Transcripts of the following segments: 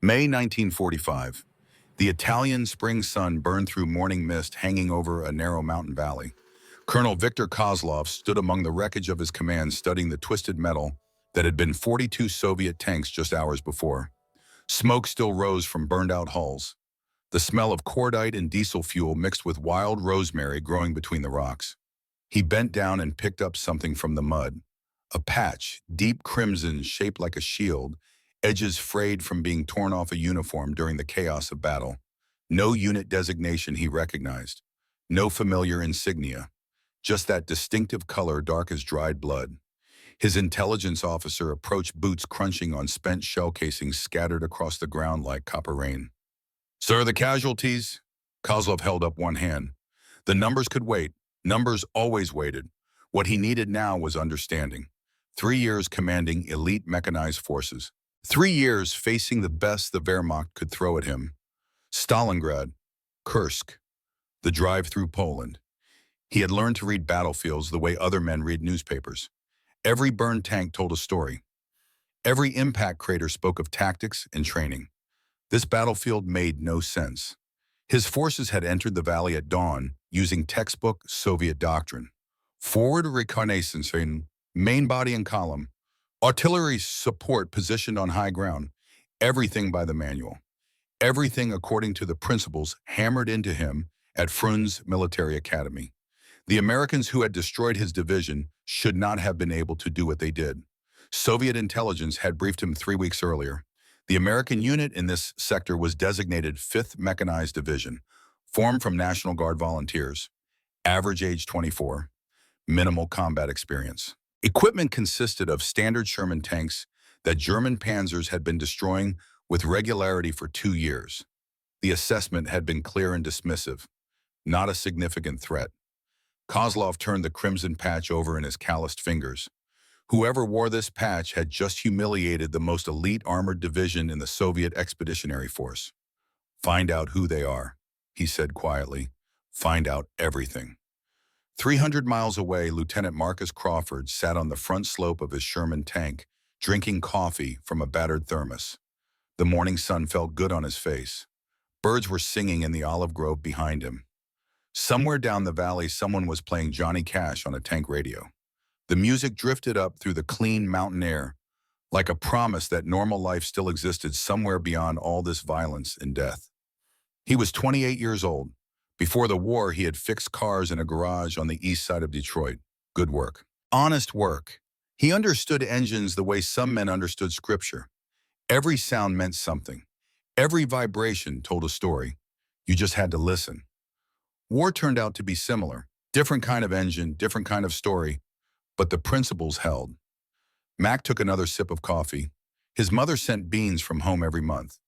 May 1945. The Italian spring sun burned through morning mist hanging over a narrow mountain valley. Colonel Viktor Kozlov stood among the wreckage of his command studying the twisted metal that had been 42 Soviet tanks just hours before. Smoke still rose from burned-out hulls. The smell of cordite and diesel fuel mixed with wild rosemary growing between the rocks. He bent down and picked up something from the mud. A patch, deep crimson shaped like a shield, edges frayed from being torn off a uniform during the chaos of battle. No unit designation he recognized. No familiar insignia. Just that distinctive color dark as dried blood. His intelligence officer approached, boots crunching on spent shell casings scattered across the ground like copper rain. "Sir, the casualties?" Kozlov held up one hand. The numbers could wait. Numbers always waited. What he needed now was understanding. 3 years commanding elite mechanized forces. 3 years facing the best the Wehrmacht could throw at him. Stalingrad, Kursk, the drive through Poland. He had learned to read battlefields the way other men read newspapers. Every burned tank told a story. Every impact crater spoke of tactics and training. This battlefield made no sense. His forces had entered the valley at dawn using textbook Soviet doctrine. Forward reconnaissance, main body and column. Artillery support positioned on high ground. Everything by the manual. Everything according to the principles hammered into him at Frunze Military Academy. The Americans who had destroyed his division should not have been able to do what they did. Soviet intelligence had briefed him 3 weeks earlier. The American unit in this sector was designated 5th Mechanized Division, formed from National Guard volunteers. Average age 24. Minimal combat experience. Equipment consisted of standard Sherman tanks that German panzers had been destroying with regularity for 2 years. The assessment had been clear and dismissive. Not a significant threat. Kozlov turned the crimson patch over in his calloused fingers. Whoever wore this patch had just humiliated the most elite armored division in the Soviet Expeditionary Force. "Find out who they are," he said quietly. "Find out everything." 300 miles away, Lieutenant Marcus Crawford sat on the front slope of his Sherman tank, drinking coffee from a battered thermos. The morning sun felt good on his face. Birds were singing in the olive grove behind him. Somewhere down the valley, someone was playing Johnny Cash on a tank radio. The music drifted up through the clean mountain air, like a promise that normal life still existed somewhere beyond all this violence and death. He was 28 years old. Before the war, he had fixed cars in a garage on the east side of Detroit. Good work. Honest work. He understood engines the way some men understood scripture. Every sound meant something. Every vibration told a story. You just had to listen. War turned out to be similar. Different kind of engine, different kind of story, but the principles held. Mac took another sip of coffee. His mother sent beans from home every month.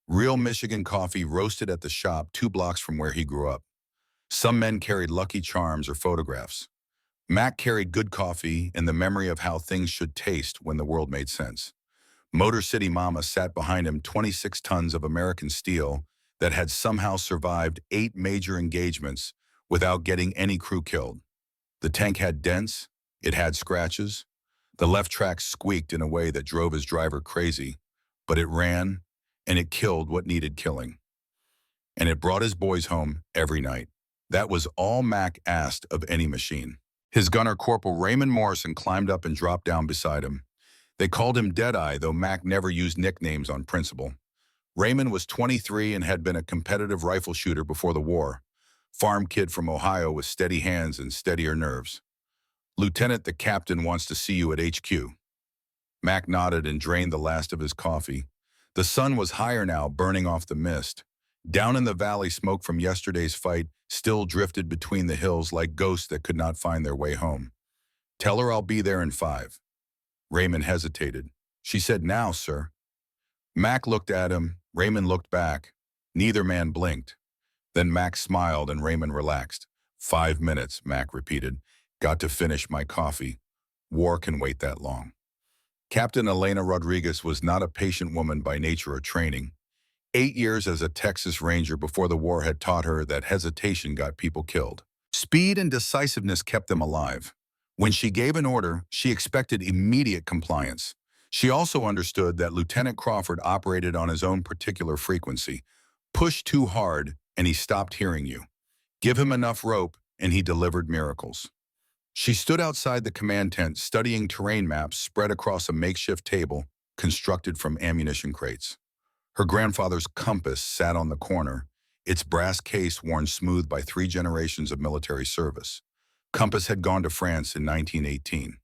Real Michigan coffee roasted at the shop 2 blocks from where he grew up. Some men carried Lucky Charms or photographs. Mac carried good coffee and the memory of how things should taste when the world made sense. Motor City Mama sat behind him, 26 tons of American steel that had somehow survived 8 major engagements without getting any crew killed. The tank had dents, it had scratches. The left track squeaked in a way that drove his driver crazy, but it ran, and it killed what needed killing. And it brought his boys home every night. That was all Mac asked of any machine. His gunner, Corporal Raymond Morrison, climbed up and dropped down beside him. They called him Deadeye, though Mac never used nicknames on principle. Raymond was 23 and had been a competitive rifle shooter before the war. Farm kid from Ohio with steady hands and steadier nerves. "Lieutenant, the captain wants to see you at HQ." Mac nodded and drained the last of his coffee. The sun was higher now, burning off the mist. Down in the valley, smoke from yesterday's fight still drifted between the hills like ghosts that could not find their way home. "Tell her I'll be there in 5. Raymond hesitated. "She said now, sir." Mac looked at him. Raymond looked back. Neither man blinked. Then Mac smiled and Raymond relaxed. 5 minutes, Mac repeated. "Got to finish my coffee. War can wait that long." Captain Elena Rodriguez was not a patient woman by nature or training. 8 years as a Texas Ranger before the war had taught her that hesitation got people killed. Speed and decisiveness kept them alive. When she gave an order, she expected immediate compliance. She also understood that Lieutenant Crawford operated on his own particular frequency. Push too hard, and he stopped hearing you. Give him enough rope, and he delivered miracles. She stood outside the command tent studying terrain maps spread across a makeshift table constructed from ammunition crates. Her grandfather's compass sat on the corner, its brass case worn smooth by 3 generations of military service. Compass had gone to France in 1918.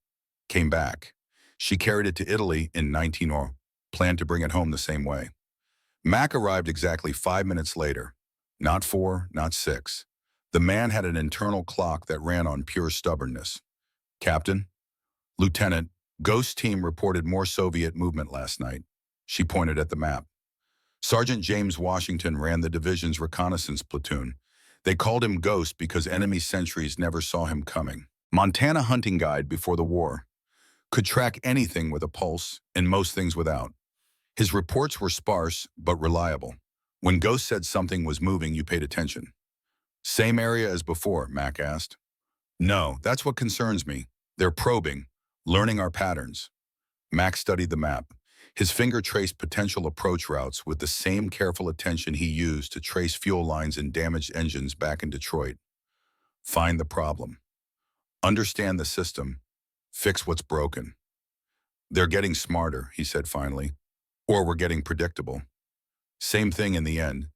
Came back. She carried it to Italy in 1900, planned to bring it home the same way. Mac arrived exactly 5 minutes later. Not 4, not 6. The man had an internal clock that ran on pure stubbornness. Captain? Lieutenant, Ghost team reported more Soviet movement last night. She pointed at the map. Sergeant James Washington ran the division's reconnaissance platoon. They called him Ghost because enemy sentries never saw him coming. Montana hunting guide before the war. Could track anything with a pulse and most things without. His reports were sparse but reliable. When Ghost said something was moving, you paid attention. Same area as before, Mac asked. No, that's what concerns me. They're probing, learning our patterns. Mac studied the map. His finger traced potential approach routes with the same careful attention he used to trace fuel lines and damaged engines back in Detroit. Find the problem. Understand the system. Fix what's broken. They're getting smarter, he said finally. Or we're getting predictable. Same thing in the end.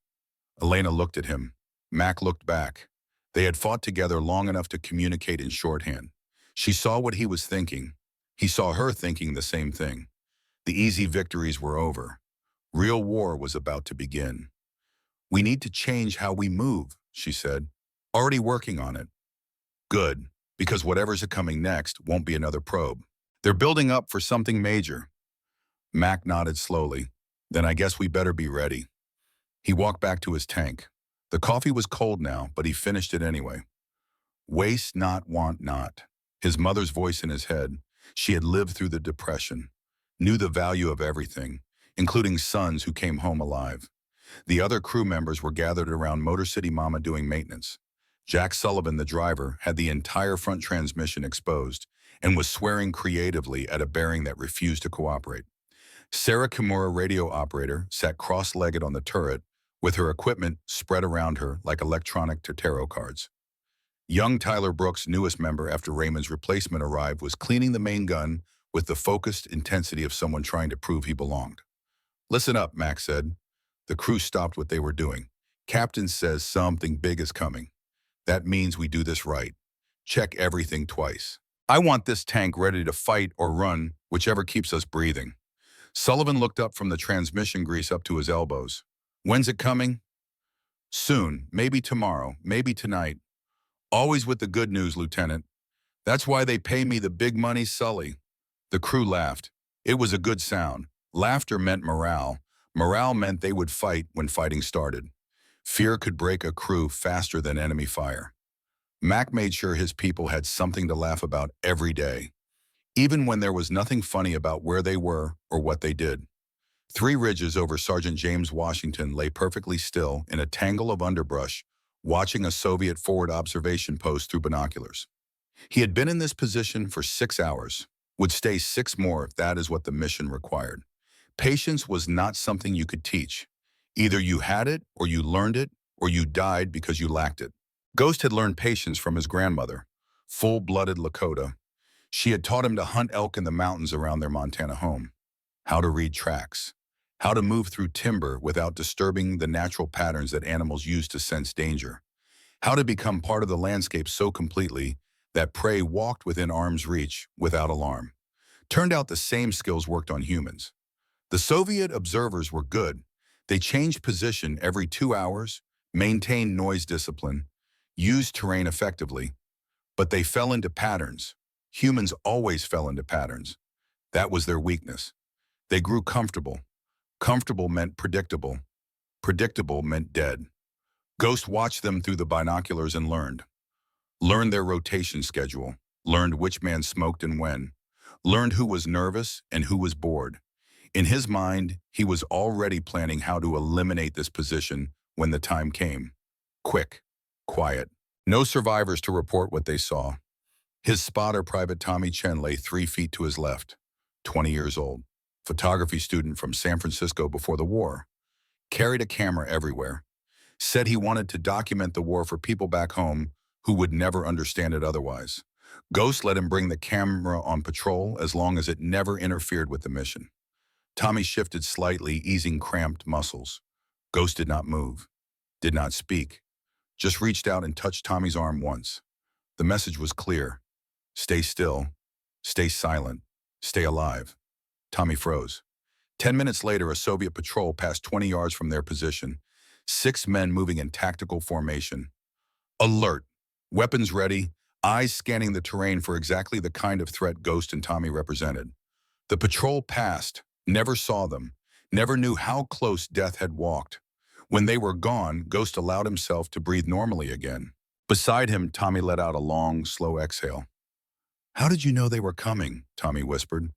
Elena looked at him. Mac looked back. They had fought together long enough to communicate in shorthand. She saw what he was thinking. He saw her thinking the same thing. The easy victories were over. Real war was about to begin. We need to change how we move, she said. Already working on it. Good, because whatever's coming next won't be another probe. They're building up for something major. Mac nodded slowly. Then I guess we better be ready. He walked back to his tank. The coffee was cold now, but he finished it anyway. Waste not, want not. His mother's voice in his head. She had lived through the Depression, knew the value of everything, including sons who came home alive. The other crew members were gathered around Motor City Mama doing maintenance. Jack Sullivan, the driver, had the entire front transmission exposed and was swearing creatively at a bearing that refused to cooperate. Sarah Kimura, radio operator, sat cross-legged on the turret, with her equipment spread around her like electronic tarot cards. Young Tyler Brooks, newest member after Raymond's replacement arrived, was cleaning the main gun with the focused intensity of someone trying to prove he belonged. Listen up, Max said. The crew stopped what they were doing. Captain says something big is coming. That means we do this right. Check everything twice. I want this tank ready to fight or run, whichever keeps us breathing. Sullivan looked up from the transmission grease up to his elbows. When's it coming? Soon, maybe tomorrow, maybe tonight. Always with the good news, Lieutenant. That's why they pay me the big money, Sully. The crew laughed. It was a good sound. Laughter meant morale. Morale meant they would fight when fighting started. Fear could break a crew faster than enemy fire. Mac made sure his people had something to laugh about every day, even when there was nothing funny about where they were or what they did. 3 ridges over Sergeant James Washington lay perfectly still in a tangle of underbrush, watching a Soviet forward observation post through binoculars. He had been in this position for 6 hours, would stay 6 more if that is what the mission required. Patience was not something you could teach. Either you had it, or you learned it, or you died because you lacked it. Ghost had learned patience from his grandmother, full-blooded Lakota. She had taught him to hunt elk in the mountains around their Montana home, how to read tracks, how to move through timber without disturbing the natural patterns that animals use to sense danger, how to become part of the landscape so completely that prey walked within arm's reach without alarm. Turned out the same skills worked on humans. The Soviet observers were good. They changed position every 2 hours, maintained noise discipline, used terrain effectively, but they fell into patterns. Humans always fell into patterns. That was their weakness. They grew comfortable. Comfortable meant predictable. Predictable meant dead. Ghost watched them through the binoculars and learned. Learned their rotation schedule. Learned which man smoked and when. Learned who was nervous and who was bored. In his mind, he was already planning how to eliminate this position when the time came. Quick, quiet. No survivors to report what they saw. His spotter, Private Tommy Chen, lay 3 feet to his left, 20 years old. photography student from San Francisco before the war, carried a camera everywhere, said he wanted to document the war for people back home who would never understand it otherwise. Ghost let him bring the camera on patrol as long as it never interfered with the mission. Tommy shifted slightly, easing cramped muscles. Ghost did not move, did not speak, just reached out and touched Tommy's arm once. The message was clear. Stay still, stay silent, stay alive. Tommy froze. 10 minutes later, a Soviet patrol passed 20 yards from their position, 6 men moving in tactical formation. Alert, weapons ready, eyes scanning the terrain for exactly the kind of threat Ghost and Tommy represented. The patrol passed, never saw them, never knew how close death had walked. When they were gone, Ghost allowed himself to breathe normally again. Beside him, Tommy let out a long, slow exhale. "How did you know they were coming?" Tommy whispered.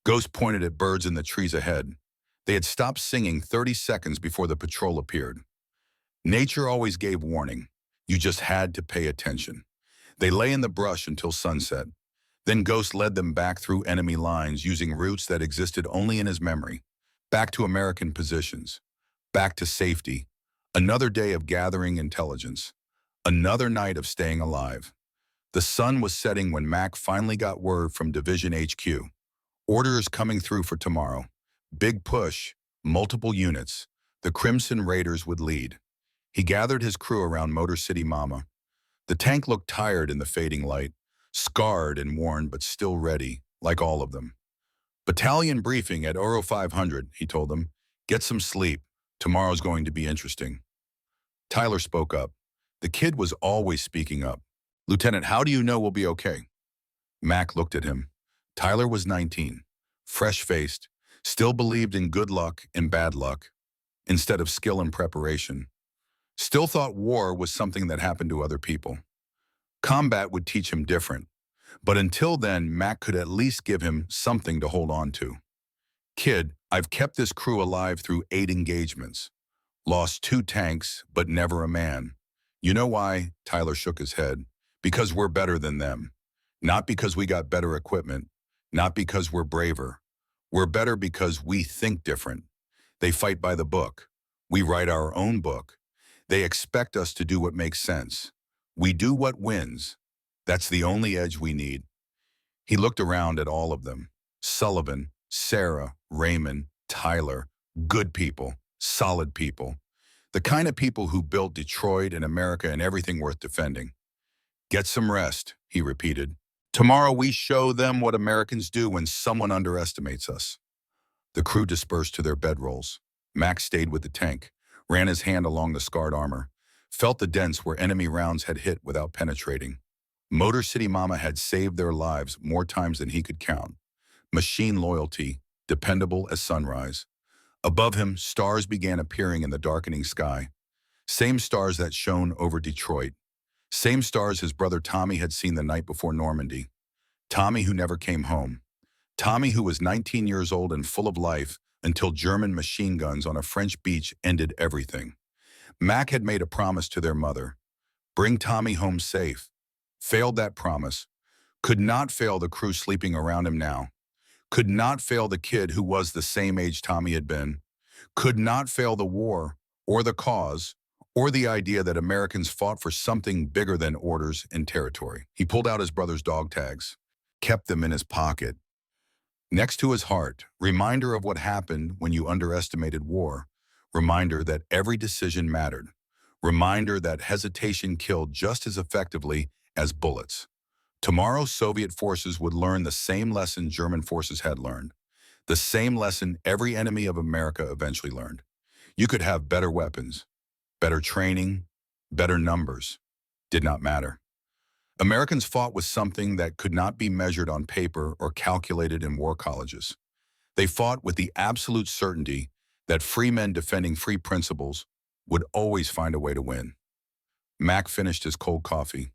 Ghost pointed at birds in the trees ahead. They had stopped singing 30 seconds before the patrol appeared. Nature always gave warning. You just had to pay attention. They lay in the brush until sunset. Then Ghost led them back through enemy lines using routes that existed only in his memory. Back to American positions. Back to safety. Another day of gathering intelligence. Another night of staying alive. The sun was setting when Mac finally got word from Division HQ. Orders coming through for tomorrow. Big push, multiple units. The Crimson Raiders would lead. He gathered his crew around Motor City Mama. The tank looked tired in the fading light, scarred and worn but still ready, like all of them. "Battalion briefing at Oro 500, he told them. "Get some sleep. Tomorrow's going to be interesting." Tyler spoke up. The kid was always speaking up. "Lieutenant, how do you know we'll be okay?" Mac looked at him. Tyler was 19, fresh-faced, still believed in good luck and bad luck, instead of skill and preparation. Still thought war was something that happened to other people. Combat would teach him different, but until then, Mac could at least give him something to hold on to. "Kid, I've kept this crew alive through 8 engagements. Lost 2 tanks, but never a man. You know why?" Tyler shook his head. "Because we're better than them. Not because we got better equipment. Not because we're braver. We're better because we think different. They fight by the book. We write our own book. They expect us to do what makes sense. We do what wins. That's the only edge we need." He looked around at all of them. Sullivan, Sarah, Raymond, Tyler. Good people. Solid people. The kind of people who built Detroit and America and everything worth defending. "Get some rest," he repeated. "Tomorrow we show them what Americans do when someone underestimates us." The crew dispersed to their bedrolls. Max stayed with the tank, ran his hand along the scarred armor, felt the dents where enemy rounds had hit without penetrating. Motor City Mama had saved their lives more times than he could count. Machine loyalty, dependable as sunrise. Above him, stars began appearing in the darkening sky. Same stars that shone over Detroit. Same stars his brother Tommy had seen the night before Normandy. Tommy who never came home. Tommy who was 19 years old and full of life until German machine guns on a French beach ended everything. Mac had made a promise to their mother. Bring Tommy home safe. Failed that promise. Could not fail the crew sleeping around him now. Could not fail the kid who was the same age Tommy had been. Could not fail the war, or the cause, or the idea that Americans fought for something bigger than orders and territory. He pulled out his brother's dog tags, kept them in his pocket. Next to his heart, reminder of what happened when you underestimated war. Reminder that every decision mattered. Reminder that hesitation killed just as effectively as bullets. Tomorrow, Soviet forces would learn the same lesson German forces had learned. The same lesson every enemy of America eventually learned. You could have better weapons, better training, better numbers. Did not matter. Americans fought with something that could not be measured on paper or calculated in war colleges. They fought with the absolute certainty that free men defending free principles would always find a way to win. Mac finished his cold coffee,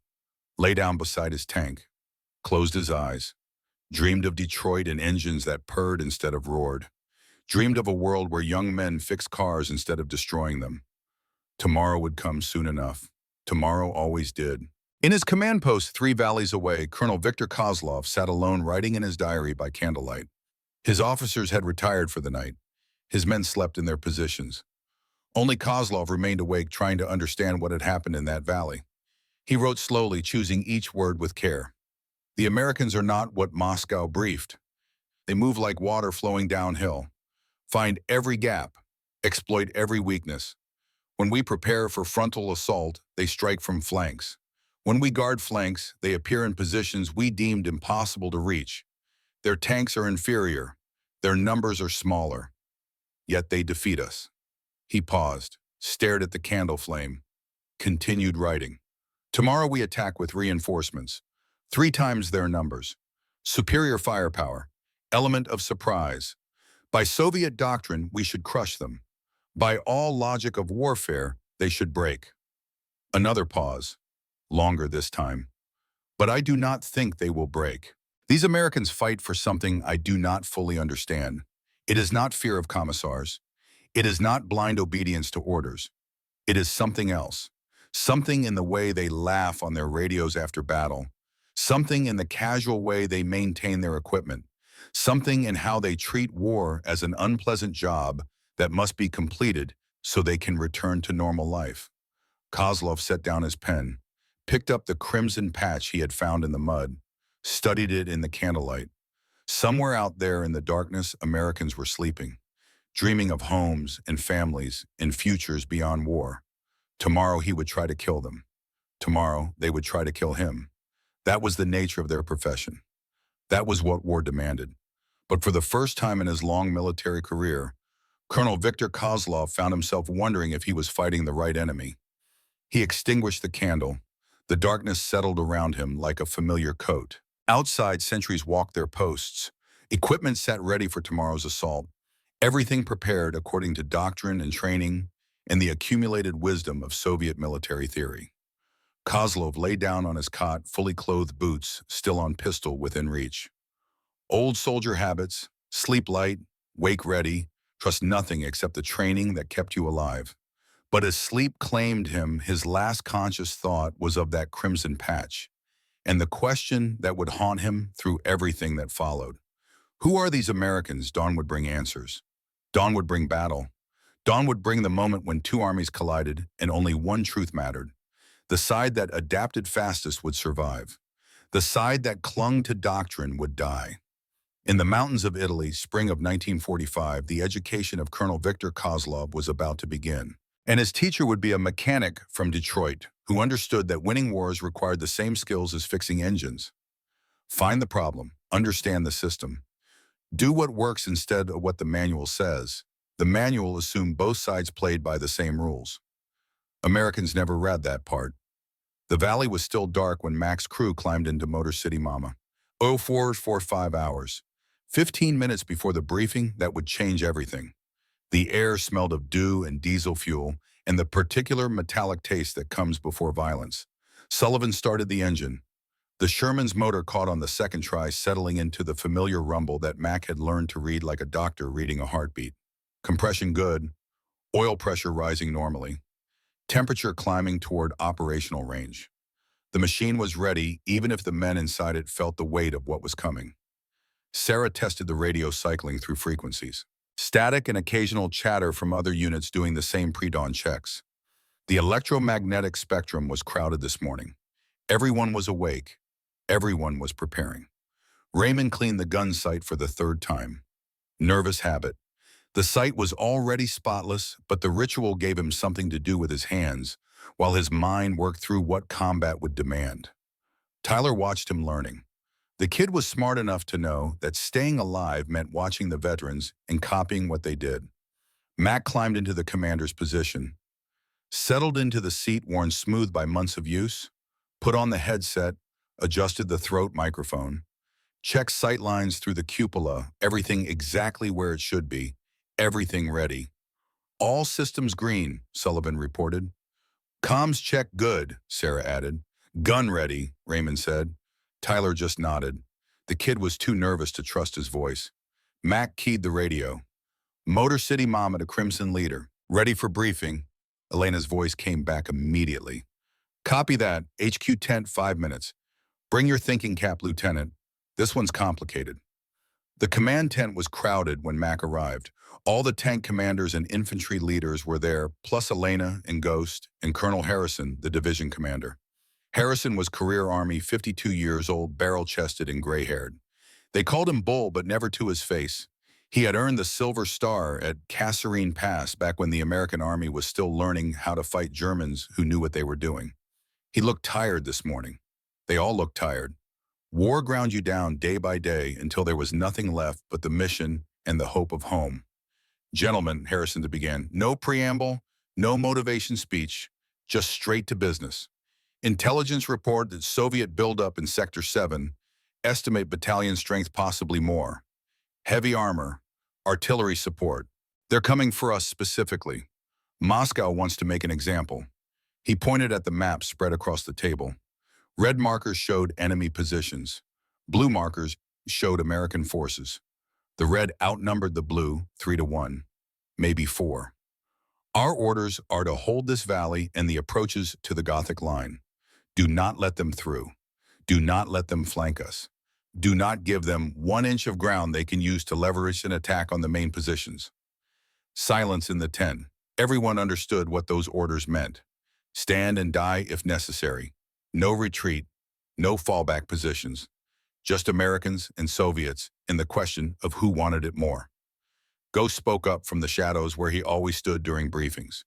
lay down beside his tank, closed his eyes, dreamed of Detroit and engines that purred instead of roared, dreamed of a world where young men fixed cars instead of destroying them. Tomorrow would come soon enough. Tomorrow always did. In his command post 3 valleys away, Colonel Victor Kozlov sat alone writing in his diary by candlelight. His officers had retired for the night. His men slept in their positions. Only Kozlov remained awake, trying to understand what had happened in that valley. He wrote slowly, choosing each word with care. The Americans are not what Moscow briefed. They move like water flowing downhill. Find every gap. Exploit every weakness. When we prepare for frontal assault, they strike from flanks. When we guard flanks, they appear in positions we deemed impossible to reach. Their tanks are inferior. Their numbers are smaller. Yet they defeat us. He paused, stared at the candle flame, continued writing. Tomorrow we attack with reinforcements. 3 times their numbers. Superior firepower. Element of surprise. By Soviet doctrine, we should crush them. By all logic of warfare, they should break. Another pause. Longer this time. But I do not think they will break. These Americans fight for something I do not fully understand. It is not fear of commissars. It is not blind obedience to orders. It is something else. Something in the way they laugh on their radios after battle. Something in the casual way they maintain their equipment. Something in how they treat war as an unpleasant job that must be completed so they can return to normal life. Kozlov set down his pen, picked up the crimson patch he had found in the mud, studied it in the candlelight. Somewhere out there in the darkness, Americans were sleeping, dreaming of homes and families and futures beyond war. Tomorrow he would try to kill them. Tomorrow they would try to kill him. That was the nature of their profession. That was what war demanded. But for the first time in his long military career, Colonel Viktor Kozlov found himself wondering if he was fighting the right enemy. He extinguished the candle. The darkness settled around him like a familiar coat. Outside, sentries walked their posts. Equipment sat ready for tomorrow's assault. Everything prepared according to doctrine and training and the accumulated wisdom of Soviet military theory. Kozlov lay down on his cot, fully clothed, boots still on pistol within reach. Old soldier habits, sleep light, wake ready, trust nothing except the training that kept you alive. But as sleep claimed him, his last conscious thought was of that crimson patch, and the question that would haunt him through everything that followed. Who are these Americans? Dawn would bring answers. Dawn would bring battle. Dawn would bring the moment when 2 armies collided and only one truth mattered. The side that adapted fastest would survive. The side that clung to doctrine would die. In the mountains of Italy, spring of 1945, the education of Colonel Viktor Kozlov was about to begin. And his teacher would be a mechanic from Detroit who understood that winning wars required the same skills as fixing engines. Find the problem, understand the system. Do what works instead of what the manual says. The manual assumed both sides played by the same rules. Americans never read that part. The valley was still dark when Mac's crew climbed into Motor City Mama. 0445 hours. 15 minutes before the briefing that would change everything. The air smelled of dew and diesel fuel and the particular metallic taste that comes before violence. Sullivan started the engine. The Sherman's motor caught on the second try, settling into the familiar rumble that Mac had learned to read like a doctor reading a heartbeat. Compression good, oil pressure rising normally, temperature climbing toward operational range. The machine was ready, even if the men inside it felt the weight of what was coming. Sarah tested the radio, cycling through frequencies. Static and occasional chatter from other units doing the same pre-dawn checks. The electromagnetic spectrum was crowded this morning. Everyone was awake. Everyone was preparing. Raymond cleaned the gun sight for the 3rd time. Nervous habit. The sight was already spotless, but the ritual gave him something to do with his hands, while his mind worked through what combat would demand. Tyler watched him learning. The kid was smart enough to know that staying alive meant watching the veterans and copying what they did. Mac climbed into the commander's position, settled into the seat worn smooth by months of use, put on the headset, adjusted the throat microphone, checked sight lines through the cupola, everything exactly where it should be, everything ready. All systems green, Sullivan reported. Comms check good, Sarah added. Gun ready, Raymond said. Tyler just nodded. The kid was too nervous to trust his voice. Mac keyed the radio. Motor City Mama to Crimson Leader. Ready for briefing. Elena's voice came back immediately. Copy that. HQ tent 5 minutes. Bring your thinking cap, Lieutenant. This one's complicated. The command tent was crowded when Mac arrived. All the tank commanders and infantry leaders were there, plus Elena and Ghost and Colonel Harrison, the division commander. Harrison was career Army, 52 years old, barrel-chested and gray-haired. They called him Bull, but never to his face. He had earned the Silver Star at Kasserine Pass back when the American Army was still learning how to fight Germans who knew what they were doing. He looked tired this morning. They all looked tired. War ground you down day by day until there was nothing left but the mission and the hope of home. Gentlemen, Harrison began, no preamble, no motivation speech, just straight to business. Intelligence report that Soviet buildup in Sector 7, estimate battalion strength possibly more. Heavy armor, artillery support. They're coming for us specifically. Moscow wants to make an example. He pointed at the map spread across the table. Red markers showed enemy positions. Blue markers showed American forces. The red outnumbered the blue 3-1, maybe 4. Our orders are to hold this valley and the approaches to the Gothic line. Do not let them through. Do not let them flank us. Do not give them 1 inch of ground they can use to leverage an attack on the main positions. Silence in the tent. Everyone understood what those orders meant. Stand and die if necessary. No retreat, no fallback positions. Just Americans and Soviets in the question of who wanted it more. Ghost spoke up from the shadows where he always stood during briefings.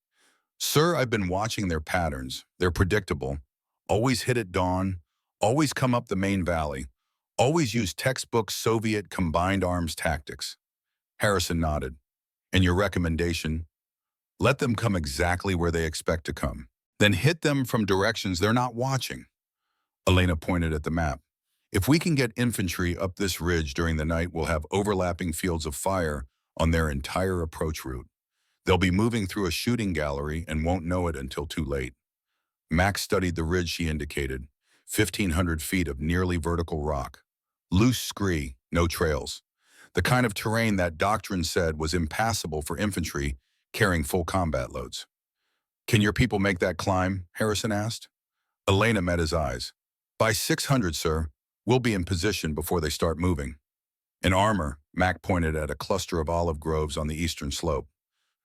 Sir, I've been watching their patterns. They're predictable. Always hit at dawn, always come up the main valley, always use textbook Soviet combined arms tactics. Harrison nodded. And your recommendation? Let them come exactly where they expect to come. Then hit them from directions they're not watching. Elena pointed at the map. If we can get infantry up this ridge during the night, we'll have overlapping fields of fire on their entire approach route. They'll be moving through a shooting gallery and won't know it until too late. Max studied the ridge she indicated, 1,500 feet of nearly vertical rock. Loose scree, no trails. The kind of terrain that doctrine said was impassable for infantry carrying full combat loads. Can your people make that climb? Harrison asked. Elena met his eyes. By 600, sir. We'll be in position before they start moving. In armor, Mac pointed at a cluster of olive groves on the eastern slope.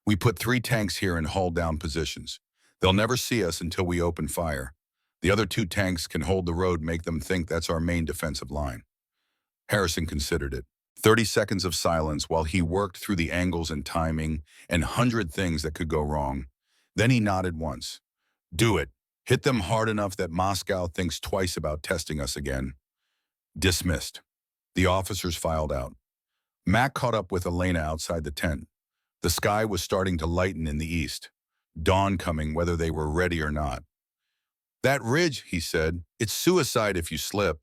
We put 3 tanks here in hull-down positions. They'll never see us until we open fire. The other 2 tanks can hold the road, make them think that's our main defensive line. Harrison considered it. 30 seconds of silence while he worked through the angles and timing and 100 things that could go wrong. Then he nodded once. Do it. Hit them hard enough that Moscow thinks twice about testing us again. Dismissed. The officers filed out. Mac caught up with Elena outside the tent. The sky was starting to lighten in the east. Dawn coming whether they were ready or not. That ridge, he said, it's suicide if you slip.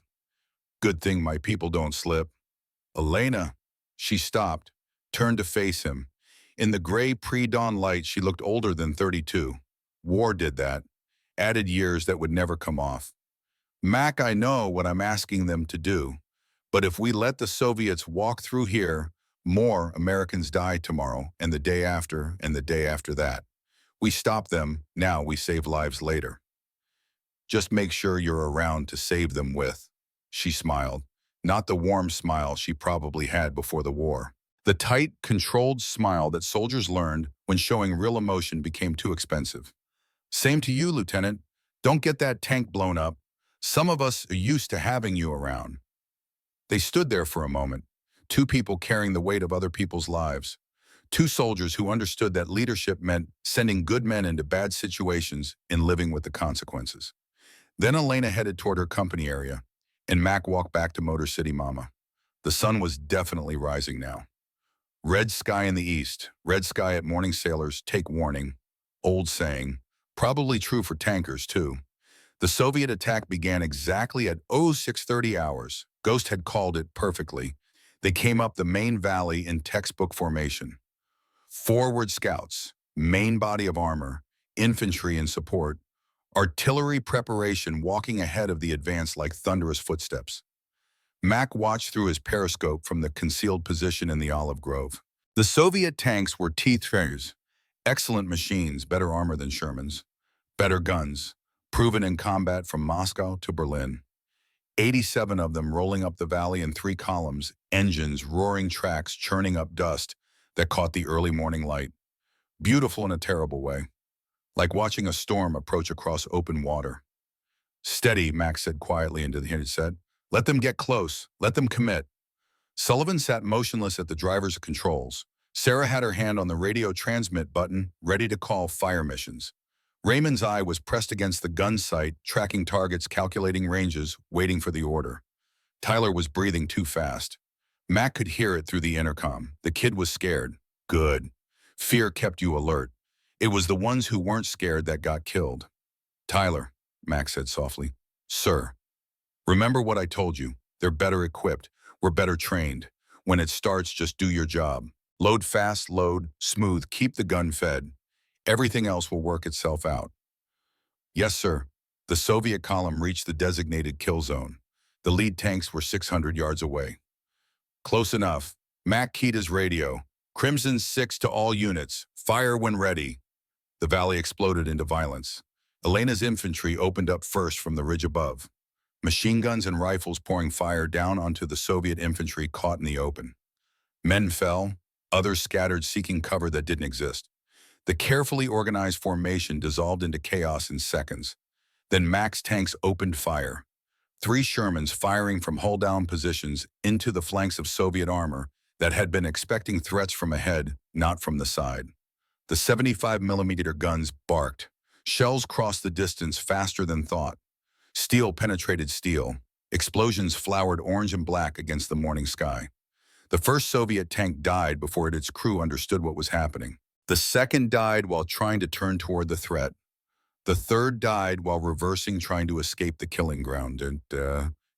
Good thing my people don't slip. Elena, she stopped, turned to face him. In the gray pre-dawn light, she looked older than 32. War did that, added years that would never come off. Mac, I know what I'm asking them to do, but if we let the Soviets walk through here, more Americans die tomorrow and the day after and the day after that. We stop them, now we save lives later. Just make sure you're around to save them with. She smiled, not the warm smile she probably had before the war. The tight, controlled smile that soldiers learned when showing real emotion became too expensive. Same to you, Lieutenant. Don't get that tank blown up. Some of us are used to having you around. They stood there for a moment, 2 people carrying the weight of other people's lives. 2 soldiers who understood that leadership meant sending good men into bad situations and living with the consequences. Then Elena headed toward her company area, and Mac walked back to Motor City Mama. The sun was definitely rising now. Red sky in the east, red sky at morning sailors, take warning. Old saying, probably true for tankers too. The Soviet attack began exactly at 0630 hours. Ghost had called it perfectly. They came up the main valley in textbook formation. Forward scouts, main body of armor, infantry in support, artillery preparation walking ahead of the advance like thunderous footsteps. Mac watched through his periscope from the concealed position in the olive grove. The Soviet tanks were T-3s, excellent machines, better armor than Sherman's, better guns, proven in combat from Moscow to Berlin. 87 of them rolling up the valley in 3 columns, engines, roaring tracks, churning up dust that caught the early morning light. Beautiful in a terrible way, like watching a storm approach across open water. "Steady," Max said quietly into the headset. "Let them get close. Let them commit." Sullivan sat motionless at the driver's controls. Sarah had her hand on the radio transmit button, ready to call fire missions. Raymond's eye was pressed against the gun sight, tracking targets, calculating ranges, waiting for the order. Tyler was breathing too fast. Mac could hear it through the intercom. The kid was scared. Good. Fear kept you alert. It was the ones who weren't scared that got killed. "Tyler," Mac said softly. "Sir. Remember what I told you. They're better equipped. We're better trained. When it starts, just do your job. Load fast, load, smooth, keep the gun fed. Everything else will work itself out." "Yes, sir." The Soviet column reached the designated kill zone. The lead tanks were 600 yards away. "Close enough." Mac keyed his radio. "Crimson 6 to all units. Fire when ready." The valley exploded into violence. Elena's infantry opened up first from the ridge above. Machine guns and rifles pouring fire down onto the Soviet infantry caught in the open. Men fell, others scattered seeking cover that didn't exist. The carefully organized formation dissolved into chaos in seconds. Then Mac's tanks opened fire. 3 Shermans firing from hull-down positions into the flanks of Soviet armor that had been expecting threats from ahead, not from the side. The 75mm guns barked. Shells crossed the distance faster than thought. Steel penetrated steel. Explosions flowered orange and black against the morning sky. The first Soviet tank died before its crew understood what was happening. The second died while trying to turn toward the threat. The third died while reversing, trying to escape the killing ground.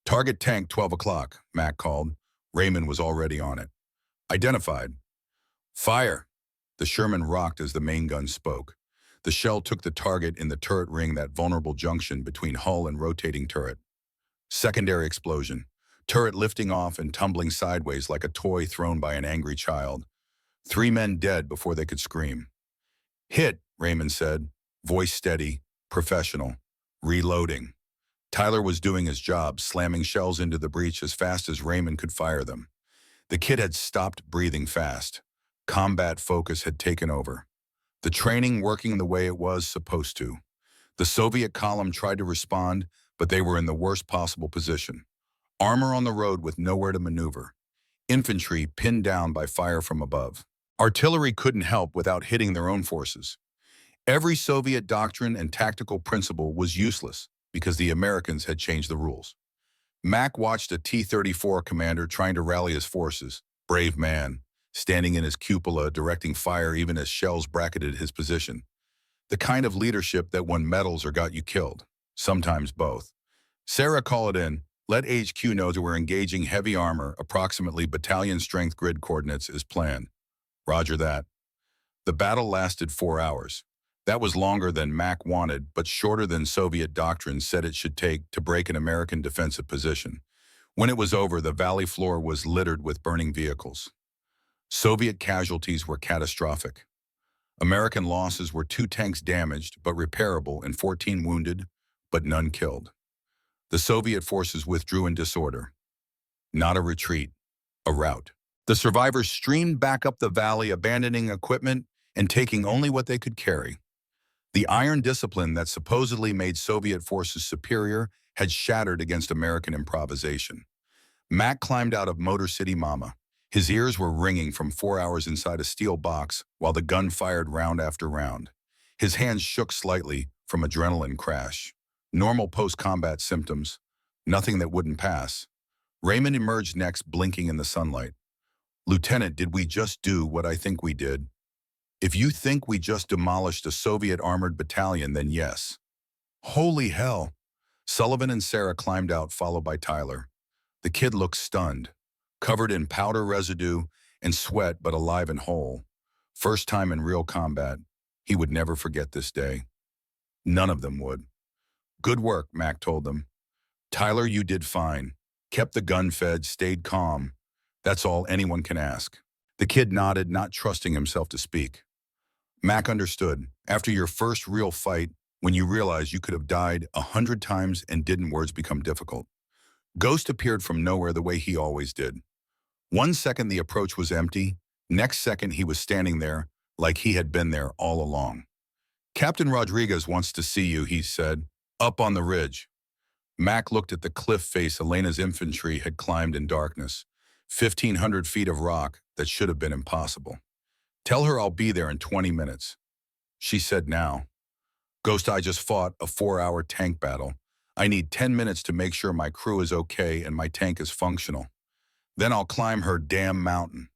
Target tank 12 o'clock, Mac called. Raymond was already on it. "Identified." "Fire." The Sherman rocked as the main gun spoke. The shell took the target in the turret ring, that vulnerable junction between hull and rotating turret. Secondary explosion. Turret lifting off and tumbling sideways like a toy thrown by an angry child. 3 men dead before they could scream. "Hit," Raymond said, voice steady, professional. "Reloading." Tyler was doing his job, slamming shells into the breach as fast as Raymond could fire them. The kid had stopped breathing fast. Combat focus had taken over. The training working the way it was supposed to. The Soviet column tried to respond, but they were in the worst possible position. Armor on the road with nowhere to maneuver. Infantry pinned down by fire from above. Artillery couldn't help without hitting their own forces. Every Soviet doctrine and tactical principle was useless because the Americans had changed the rules. Mac watched a T-34 commander trying to rally his forces. Brave man, standing in his cupola, directing fire even as shells bracketed his position. The kind of leadership that won medals or got you killed. Sometimes both. "Sarah, call it in. Let HQ know that we're engaging heavy armor, approximately battalion strength grid coordinates as planned." "Roger that." The battle lasted 4 hours. That was longer than Mac wanted, but shorter than Soviet doctrine said it should take to break an American defensive position. When it was over, the valley floor was littered with burning vehicles. Soviet casualties were catastrophic. American losses were 2 tanks damaged but repairable and 14 wounded, but none killed. The Soviet forces withdrew in disorder. Not a retreat, a rout. The survivors streamed back up the valley, abandoning equipment and taking only what they could carry. The iron discipline that supposedly made Soviet forces superior had shattered against American improvisation. Mac climbed out of Motor City Mama. His ears were ringing from 4 hours inside a steel box while the gun fired round after round. His hands shook slightly from adrenaline crash. Normal post-combat symptoms, nothing that wouldn't pass. Raymond emerged next, blinking in the sunlight. "Lieutenant, did we just do what I think we did?" "If you think we just demolished a Soviet armored battalion, then yes." "Holy hell." Sullivan and Sarah climbed out, followed by Tyler. The kid looked stunned, covered in powder residue and sweat, but alive and whole. First time in real combat. He would never forget this day. None of them would. "Good work," Mac told them. "Tyler, you did fine. Kept the gun fed, stayed calm. That's all anyone can ask." The kid nodded, not trusting himself to speak. Mac understood. After your first real fight, when you realize you could have died 100 times and didn't, words become difficult. Ghost appeared from nowhere the way he always did. One second the approach was empty, next second he was standing there like he had been there all along. Captain Rodriguez wants to see you, he said. Up on the ridge. Mac looked at the cliff face Elena's infantry had climbed in darkness. 1,500 feet of rock that should have been impossible. Tell her I'll be there in 20 minutes. She said now. Ghost, I just fought a 4-hour tank battle. I need 10 minutes to make sure my crew is okay and my tank is functional. Then I'll climb her damn mountain.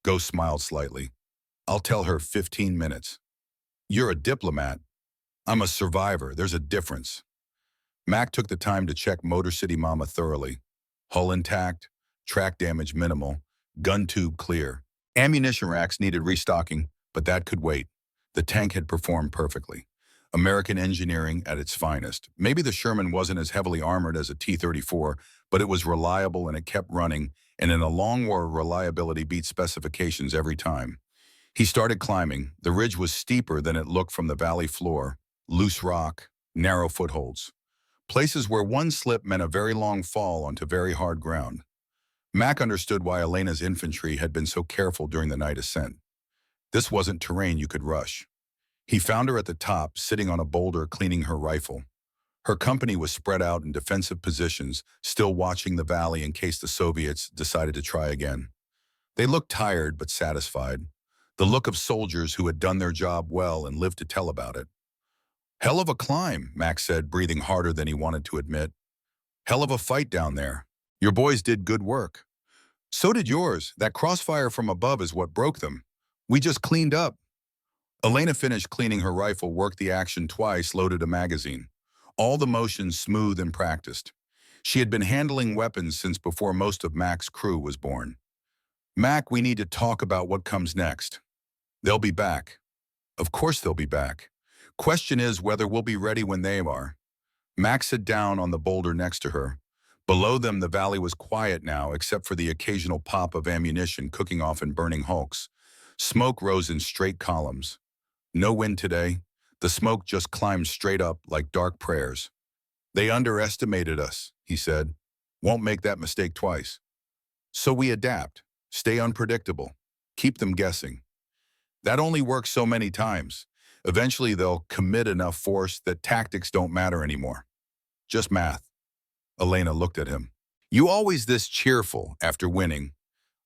Ghost smiled slightly. I'll tell her 15 minutes. You're a diplomat. I'm a survivor. There's a difference. Mac took the time to check Motor City Mama thoroughly. Hull intact, track damage minimal, gun tube clear. Ammunition racks needed restocking, but that could wait. The tank had performed perfectly. American engineering at its finest. Maybe the Sherman wasn't as heavily armored as a T-34, but it was reliable and it kept running, and in a long war, reliability beat specifications every time. He started climbing. The ridge was steeper than it looked from the valley floor. Loose rock, narrow footholds. Places where one slip meant a very long fall onto very hard ground. Mac understood why Elena's infantry had been so careful during the night ascent. This wasn't terrain you could rush. He found her at the top, sitting on a boulder cleaning her rifle. Her company was spread out in defensive positions, still watching the valley in case the Soviets decided to try again. They looked tired but satisfied. The look of soldiers who had done their job well and lived to tell about it. Hell of a climb, Mac said, breathing harder than he wanted to admit. Hell of a fight down there. Your boys did good work. So did yours. That crossfire from above is what broke them. We just cleaned up. Elena finished cleaning her rifle, worked the action twice, loaded a magazine. All the motions smooth and practiced. She had been handling weapons since before most of Mac's crew was born. Mac, we need to talk about what comes next. They'll be back. Of course they'll be back. Question is whether we'll be ready when they are. Mac sat down on the boulder next to her. Below them, the valley was quiet now, except for the occasional pop of ammunition cooking off in burning hulks. Smoke rose in straight columns. No wind today. The smoke just climbed straight up like dark prayers. They underestimated us, he said. Won't make that mistake twice. So we adapt, stay unpredictable, keep them guessing. That only works so many times. Eventually they'll commit enough force that tactics don't matter anymore. Just math. Elena looked at him. You always this cheerful after winning.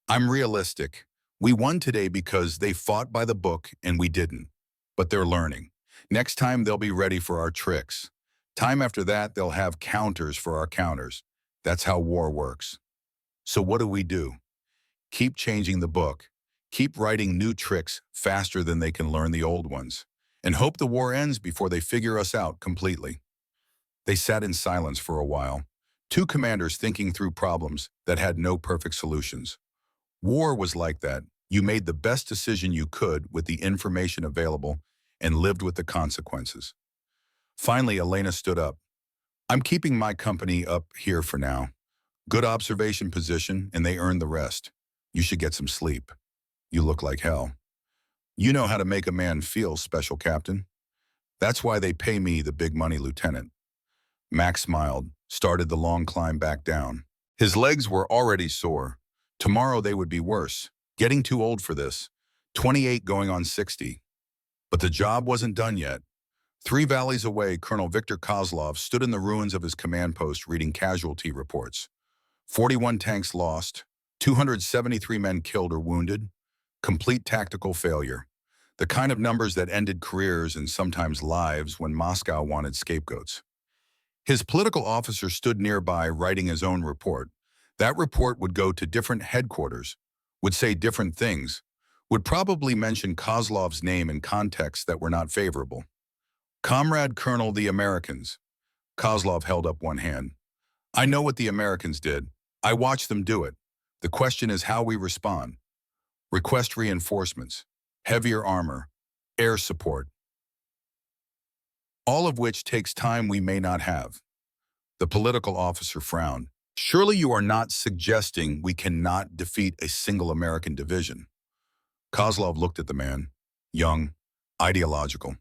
I'm realistic. We won today because they fought by the book and we didn't. But they're learning. Next time they'll be ready for our tricks. Time after that they'll have counters for our counters. That's how war works. So what do? Keep changing the book. Keep writing new tricks faster than they can learn the old ones. And hope the war ends before they figure us out completely. They sat in silence for a while. Two commanders thinking through problems that had no perfect solutions. War was like that. You made the best decision you could with the information available and lived with the consequences. Finally, Elena stood up. I'm keeping my company up here for now. Good observation position, and they earned the rest. You should get some sleep. You look like hell. You know how to make a man feel, Special Captain. That's why they pay me the big money, Lieutenant. Max smiled, started the long climb back down. His legs were already sore. Tomorrow they would be worse. Getting too old for this. 28 going on 60. But the job wasn't done yet. 3 valleys away, Colonel Victor Kozlov stood in the ruins of his command post reading casualty reports. 41 tanks lost, 273 men killed or wounded, complete tactical failure. The kind of numbers that ended careers and sometimes lives when Moscow wanted scapegoats. His political officer stood nearby writing his own report. That report would go to different headquarters, would say different things, would probably mention Kozlov's name in contexts that were not favorable. Comrade Colonel, the Americans. Kozlov held up one hand. I know what the Americans did. I watched them do it. The question is how we respond. Request reinforcements, heavier armor, air support. All of which takes time we may not have. The political officer frowned. Surely you are not suggesting we cannot defeat a single American division. Kozlov looked at the man, young, ideological,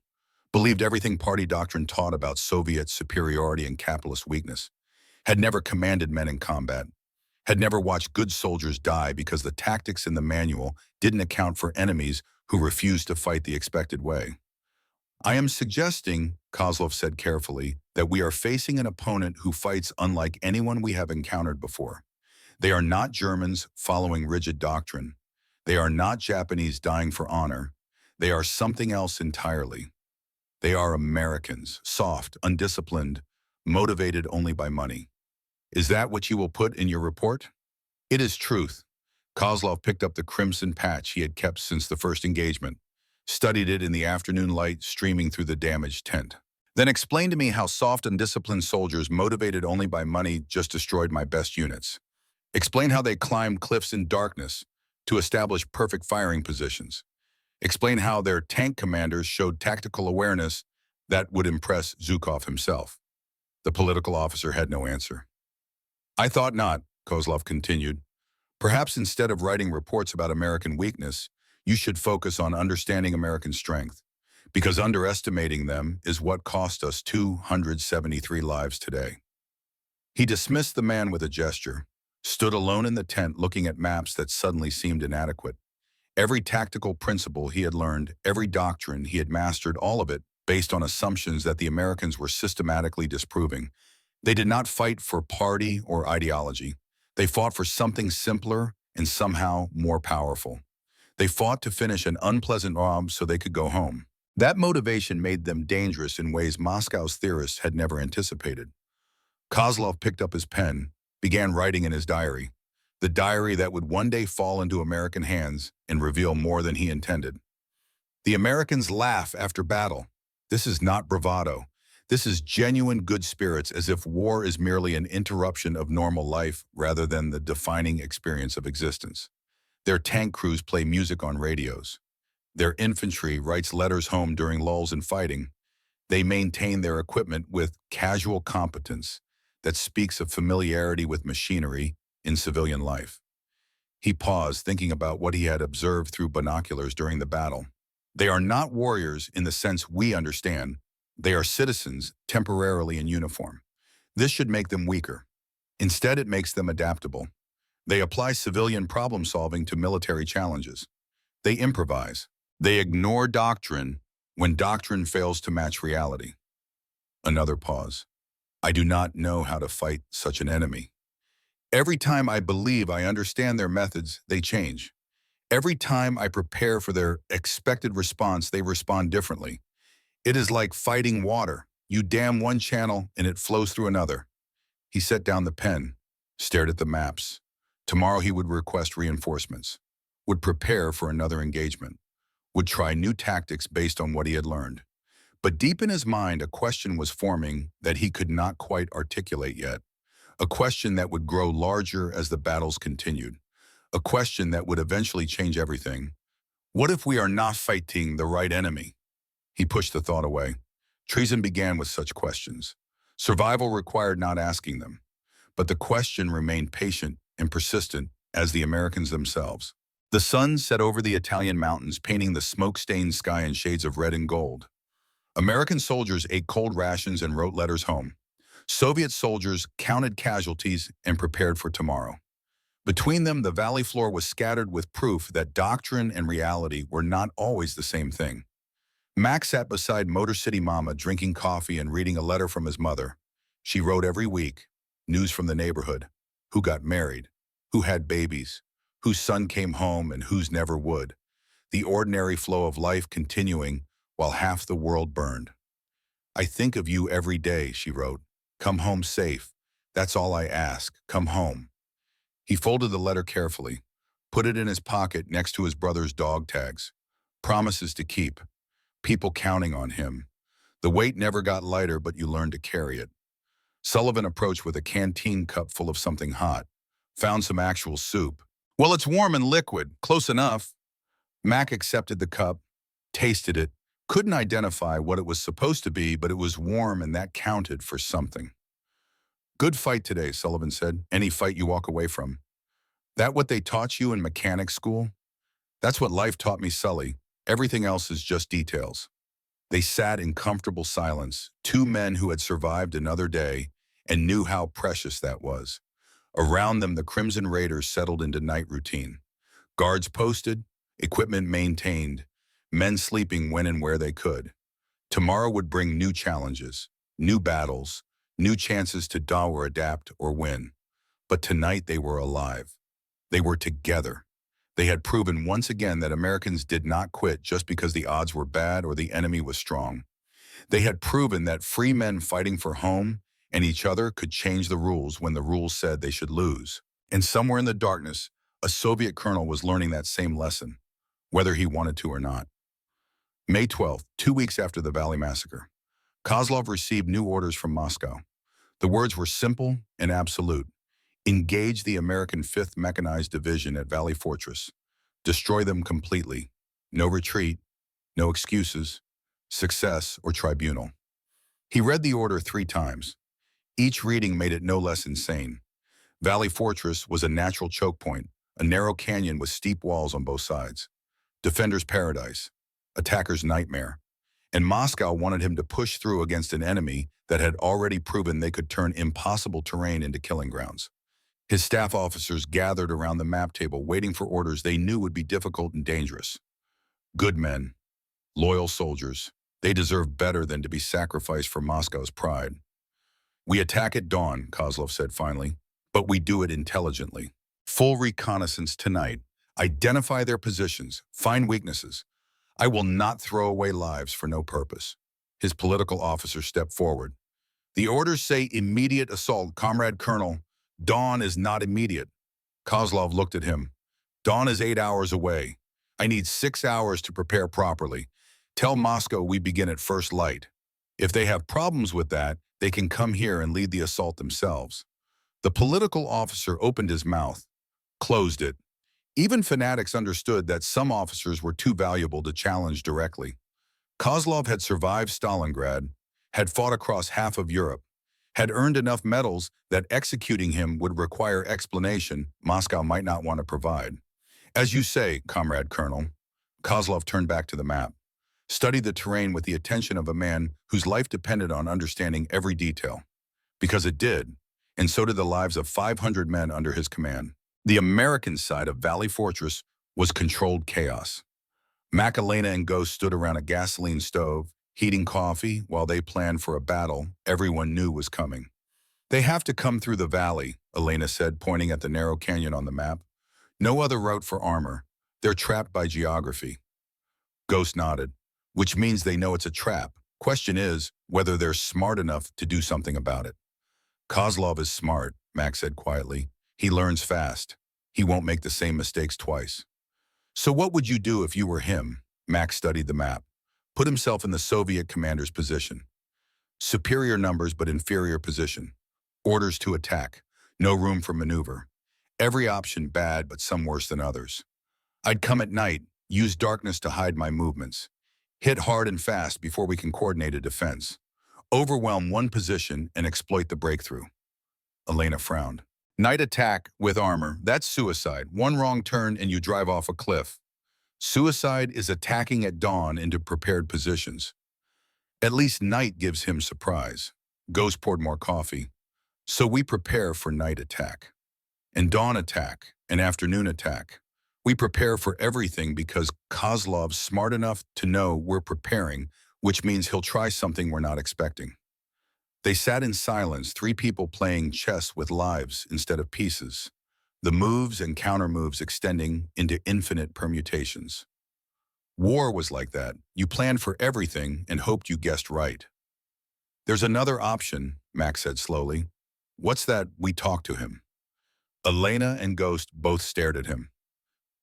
believed everything party doctrine taught about Soviet superiority and capitalist weakness. had never commanded men in combat, had never watched good soldiers die because the tactics in the manual didn't account for enemies who refused to fight the expected way. I am suggesting, Kozlov said carefully, that we are facing an opponent who fights unlike anyone we have encountered before. They are not Germans following rigid doctrine. They are not Japanese dying for honor. They are something else entirely. They are Americans, soft, undisciplined, motivated only by money. Is that what you will put in your report? It is truth. Kozlov picked up the crimson patch he had kept since the first engagement, studied it in the afternoon light streaming through the damaged tent. Then explain to me how soft, undisciplined soldiers motivated only by money just destroyed my best units. Explain how they climbed cliffs in darkness to establish perfect firing positions. Explain how their tank commanders showed tactical awareness that would impress Zhukov himself. The political officer had no answer. I thought not, Kozlov continued. Perhaps instead of writing reports about American weakness, you should focus on understanding American strength, because underestimating them is what cost us 273 lives today. He dismissed the man with a gesture, stood alone in the tent looking at maps that suddenly seemed inadequate. Every tactical principle he had learned, every doctrine he had mastered, all of it based on assumptions that the Americans were systematically disproving. They did not fight for party or ideology. They fought for something simpler and somehow more powerful. They fought to finish an unpleasant job so they could go home. That motivation made them dangerous in ways Moscow's theorists had never anticipated. Kozlov picked up his pen, began writing in his diary, the diary that would one day fall into American hands and reveal more than he intended. The Americans laugh after battle. This is not bravado. This is genuine good spirits, as if war is merely an interruption of normal life rather than the defining experience of existence. Their tank crews play music on radios. Their infantry writes letters home during lulls in fighting. They maintain their equipment with casual competence that speaks of familiarity with machinery in civilian life. He paused, thinking about what he had observed through binoculars during the battle. They are not warriors in the sense we understand. They are citizens temporarily in uniform. This should make them weaker. Instead, it makes them adaptable. They apply civilian problem solving to military challenges. They improvise. They ignore doctrine when doctrine fails to match reality. Another pause. I do not know how to fight such an enemy. Every time I believe I understand their methods, they change. Every time I prepare for their expected response, they respond differently. It is like fighting water. You dam one channel and it flows through another. He set down the pen, stared at the maps. Tomorrow he would request reinforcements, would prepare for another engagement, would try new tactics based on what he had learned. But deep in his mind, a question was forming that he could not quite articulate yet. A question that would grow larger as the battles continued. A question that would eventually change everything. What if we are not fighting the right enemy? He pushed the thought away. Treason began with such questions. Survival required not asking them. But the question remained patient and persistent as the Americans themselves. The sun set over the Italian mountains, painting the smoke-stained sky in shades of red and gold. American soldiers ate cold rations and wrote letters home. Soviet soldiers counted casualties and prepared for tomorrow. Between them, the valley floor was scattered with proof that doctrine and reality were not always the same thing. Max sat beside Motor City Mama, drinking coffee and reading a letter from his mother. She wrote every week, news from the neighborhood, who got married, who had babies, whose son came home and whose never would. The ordinary flow of life continuing while half the world burned. I think of you every day, she wrote. Come home safe. That's all I ask. Come home. He folded the letter carefully, put it in his pocket next to his brother's dog tags. Promises to keep. People counting on him. The weight never got lighter, but you learned to carry it. Sullivan approached with a canteen cup full of something hot. Found some actual soup. Well, it's warm and liquid. Close enough. Mac accepted the cup, tasted it, couldn't identify what it was supposed to be, but it was warm and that counted for something. Good fight today, Sullivan said. Any fight you walk away from. That what they taught you in mechanics school? That's what life taught me, Sully. Everything else is just details. They sat in comfortable silence, two men who had survived another day and knew how precious that was. Around them, the Crimson Raiders settled into night routine. Guards posted, equipment maintained, men sleeping when and where they could. Tomorrow would bring new challenges, new battles, new chances to die or adapt or win. But tonight they were alive. They were together. They had proven once again that Americans did not quit just because the odds were bad or the enemy was strong. They had proven that free men fighting for home and each other could change the rules when the rules said they should lose. And somewhere in the darkness, a Soviet colonel was learning that same lesson, whether he wanted to or not. May 12th, 2 weeks after the Valley Massacre, Kozlov received new orders from Moscow. The words were simple and absolute. Engage the American 5th Mechanized Division at Valley Fortress. Destroy them completely. No retreat, no excuses, success, or tribunal. He read the order 3 times. Each reading made it no less insane. Valley Fortress was a natural choke point, a narrow canyon with steep walls on both sides. Defender's paradise, attacker's nightmare. And Moscow wanted him to push through against an enemy that had already proven they could turn impossible terrain into killing grounds. His staff officers gathered around the map table waiting for orders they knew would be difficult and dangerous. Good men, loyal soldiers, they deserve better than to be sacrificed for Moscow's pride. We attack at dawn, Kozlov said finally, but we do it intelligently. Full reconnaissance tonight. Identify their positions, find weaknesses. I will not throw away lives for no purpose. His political officer stepped forward. The orders say immediate assault, Comrade Colonel. Dawn is not immediate. Kozlov looked at him. Dawn is 8 hours away. I need 6 hours to prepare properly. Tell Moscow we begin at first light. If they have problems with that, they can come here and lead the assault themselves. The political officer opened his mouth, closed it. Even fanatics understood that some officers were too valuable to challenge directly. Kozlov had survived Stalingrad, had fought across half of Europe, had earned enough medals that executing him would require explanation Moscow might not want to provide. As you say, Comrade Colonel, Kozlov turned back to the map, studied the terrain with the attention of a man whose life depended on understanding every detail. Because it did, and so did the lives of 500 men under his command. The American side of Valley Fortress was controlled chaos. Mac, Elena, and Ghost stood around a gasoline stove, heating coffee while they planned for a battle everyone knew was coming. They have to come through the valley, Elena said, pointing at the narrow canyon on the map. No other route for armor. They're trapped by geography. Ghost nodded, which means they know it's a trap. Question is whether they're smart enough to do something about it. Kozlov is smart, Mac said quietly. He learns fast. He won't make the same mistakes twice. So what would you do if you were him? Mac studied the map, put himself in the Soviet commander's position. Superior numbers but inferior position. Orders to attack. No room for maneuver. Every option bad but some worse than others. I'd come at night, use darkness to hide my movements. Hit hard and fast before we can coordinate a defense. Overwhelm one position and exploit the breakthrough. Elena frowned. Night attack with armor, that's suicide. One wrong turn and you drive off a cliff. Suicide is attacking at dawn into prepared positions. At least night gives him surprise. Ghost poured more coffee. So we prepare for night attack. And dawn attack, and afternoon attack. We prepare for everything because Kozlov's smart enough to know we're preparing, which means he'll try something we're not expecting. They sat in silence, 3 people playing chess with lives instead of pieces, the moves and counter-moves extending into infinite permutations. War was like that. You planned for everything and hoped you guessed right. There's another option, Max said slowly. What's that? We talk to him. Elena and Ghost both stared at him.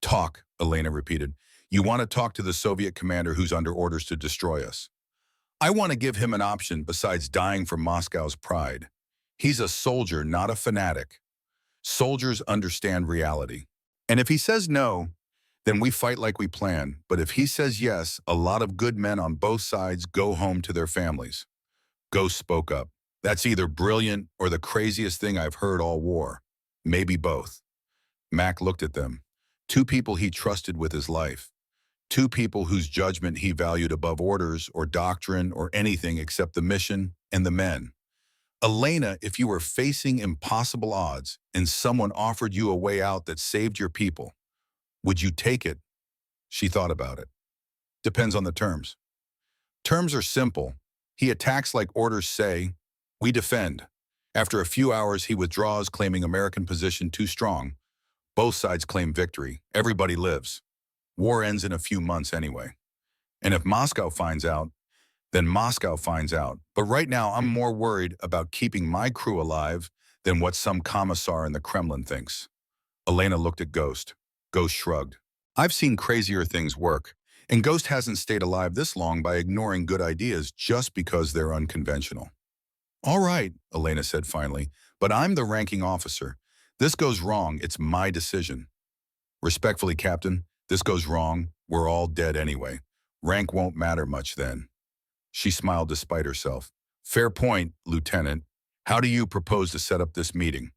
Talk, Elena repeated. You want to talk to the Soviet commander who's under orders to destroy us. I want to give him an option besides dying for Moscow's pride. He's a soldier, not a fanatic. Soldiers understand reality. And if he says no, then we fight like we plan. But if he says yes, a lot of good men on both sides go home to their families. Ghost spoke up. That's either brilliant or the craziest thing I've heard all war. Maybe both. Mac looked at them. 2 people he trusted with his life. 2 people whose judgment he valued above orders or doctrine or anything except the mission and the men. Elena, if you were facing impossible odds and someone offered you a way out that saved your people, would you take it? She thought about it. Depends on the terms. Terms are simple. He attacks like orders say. We defend. After a few hours, he withdraws, claiming American position too strong. Both sides claim victory. Everybody lives. War ends in a few months anyway. And if Moscow finds out, then Moscow finds out. But right now, I'm more worried about keeping my crew alive than what some commissar in the Kremlin thinks. Elena looked at Ghost. Ghost shrugged. I've seen crazier things work, and Ghost hasn't stayed alive this long by ignoring good ideas just because they're unconventional. All right, Elena said finally, but I'm the ranking officer. This goes wrong, it's my decision. Respectfully, Captain, this goes wrong, we're all dead anyway. Rank won't matter much then. She smiled despite herself. Fair point, Lieutenant. How do you propose to set up this meeting?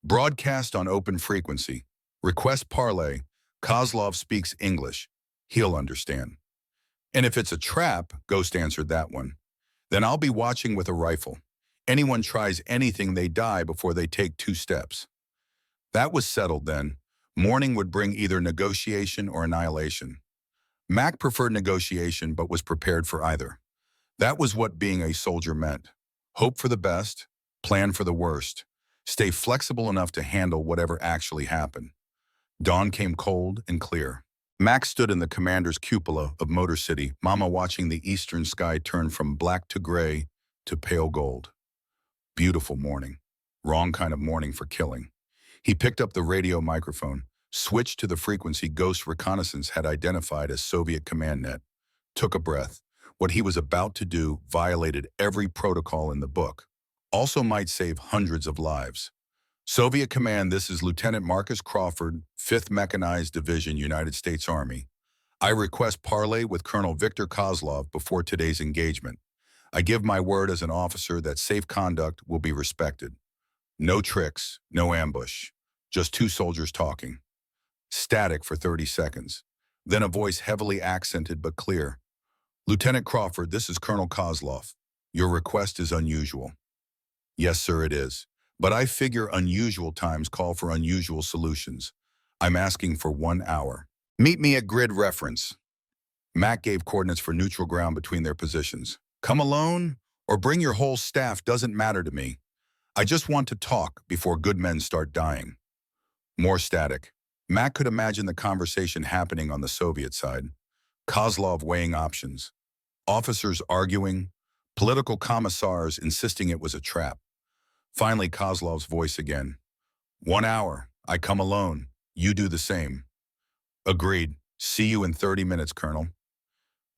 Broadcast on open frequency. Request parley. Kozlov speaks English. He'll understand. And if it's a trap, Ghost answered that one, then I'll be watching with a rifle. Anyone tries anything, they die before they take 2 steps. That was settled then. Morning would bring either negotiation or annihilation. Mac preferred negotiation but was prepared for either. That was what being a soldier meant. Hope for the best, plan for the worst, stay flexible enough to handle whatever actually happened. Dawn came cold and clear. Mac stood in the commander's cupola of Motor City, Mama watching the eastern sky turn from black to gray to pale gold. Beautiful morning. Wrong kind of morning for killing. He picked up the radio microphone, switched to the frequency Ghost Reconnaissance had identified as Soviet command net, took a breath. What he was about to do violated every protocol in the book. Also might save hundreds of lives. Soviet Command, this is Lieutenant Marcus Crawford, 5th Mechanized Division, United States Army. I request parley with Colonel Victor Kozlov before today's engagement. I give my word as an officer that safe conduct will be respected. No tricks, no ambush, just 2 soldiers talking. Static for 30 seconds. Then a voice heavily accented but clear. Lieutenant Crawford, this is Colonel Kozlov. Your request is unusual. Yes, sir, it is. But I figure unusual times call for unusual solutions. I'm asking for 1 hour. Meet me at grid reference. Mac gave coordinates for neutral ground between their positions. Come alone or bring your whole staff doesn't matter to me. I just want to talk before good men start dying. More static. Mac could imagine the conversation happening on the Soviet side. Kozlov weighing options. Officers arguing. Political commissars insisting it was a trap. Finally, Kozlov's voice again. 1 hour. I come alone. You do the same. Agreed. See you in 30 minutes, Colonel.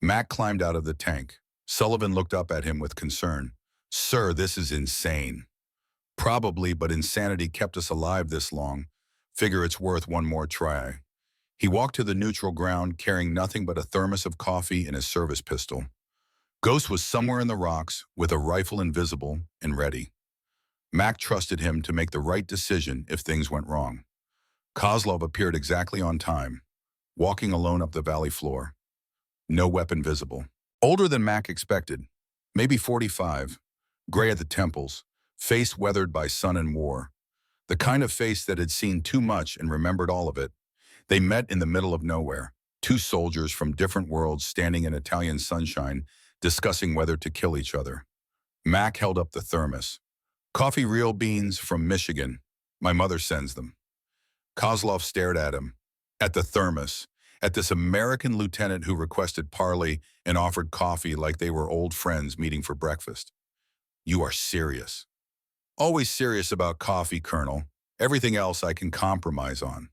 Mac climbed out of the tank. Sullivan looked up at him with concern. Sir, this is insane. Probably, but insanity kept us alive this long. Figure it's worth one more try. He walked to the neutral ground, carrying nothing but a thermos of coffee and his service pistol. Ghost was somewhere in the rocks, with a rifle invisible and ready. Mac trusted him to make the right decision if things went wrong. Kozlov appeared exactly on time, walking alone up the valley floor. No weapon visible. Older than Mac expected, maybe 45, gray at the temples, face weathered by sun and war. The kind of face that had seen too much and remembered all of it. They met in the middle of nowhere, 2 soldiers from different worlds standing in Italian sunshine, discussing whether to kill each other. Mac held up the thermos. Coffee, real beans from Michigan. My mother sends them. Kozlov stared at him, at the thermos, at this American lieutenant who requested parley and offered coffee like they were old friends meeting for breakfast. You are serious. Always serious about coffee, Colonel. Everything else I can compromise on.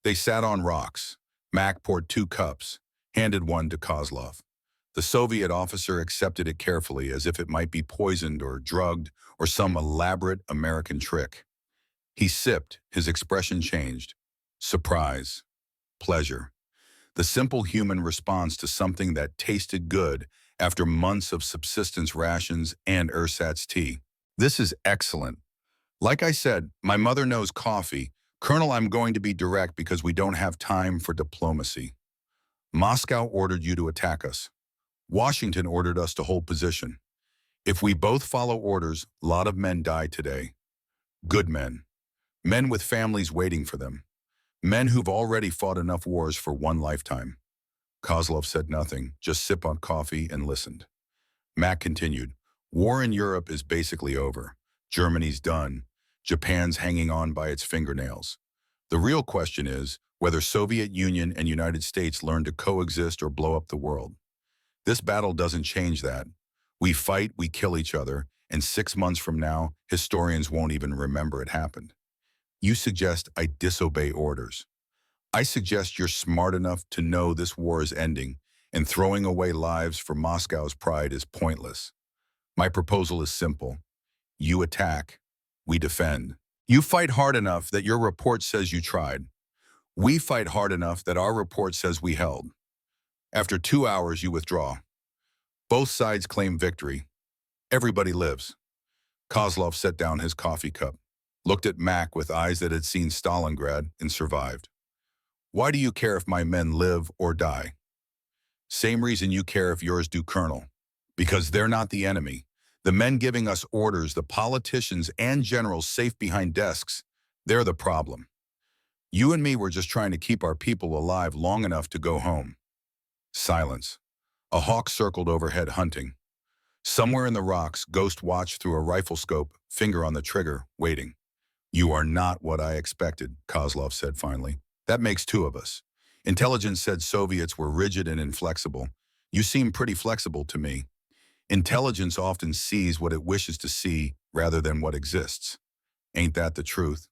They sat on rocks. Mac poured 2 cups, handed one to Kozlov. The Soviet officer accepted it carefully as if it might be poisoned or drugged or some elaborate American trick. He sipped, his expression changed. Surprise. Pleasure. The simple human response to something that tasted good after months of subsistence rations and ersatz tea. This is excellent. Like I said, my mother knows coffee. Colonel, I'm going to be direct because we don't have time for diplomacy. Moscow ordered you to attack us. Washington ordered us to hold position. If we both follow orders, a lot of men die today. Good men. Men with families waiting for them. Men who've already fought enough wars for one lifetime. Kozlov said nothing, just sipped on coffee and listened. Mac continued, war in Europe is basically over. Germany's done. Japan's hanging on by its fingernails. The real question is whether Soviet Union and United States learn to coexist or blow up the world. This battle doesn't change that. We fight, we kill each other, and 6 months from now, historians won't even remember it happened. You suggest I disobey orders. I suggest you're smart enough to know this war is ending, and throwing away lives for Moscow's pride is pointless. My proposal is simple. You attack, we defend. You fight hard enough that your report says you tried. We fight hard enough that our report says we held. After 2 hours, you withdraw. Both sides claim victory. Everybody lives. Kozlov set down his coffee cup, looked at Mac with eyes that had seen Stalingrad and survived. Why do you care if my men live or die? Same reason you care if yours do, Colonel. Because they're not the enemy. The men giving us orders, the politicians and generals safe behind desks, they're the problem. You and me were just trying to keep our people alive long enough to go home. Silence. A hawk circled overhead hunting. Somewhere in the rocks, Ghost watched through a rifle scope, finger on the trigger, waiting. You are not what I expected, Kozlov said finally. That makes two of us. Intelligence said Soviets were rigid and inflexible. You seem pretty flexible to me. Intelligence often sees what it wishes to see rather than what exists. Ain't that the truth?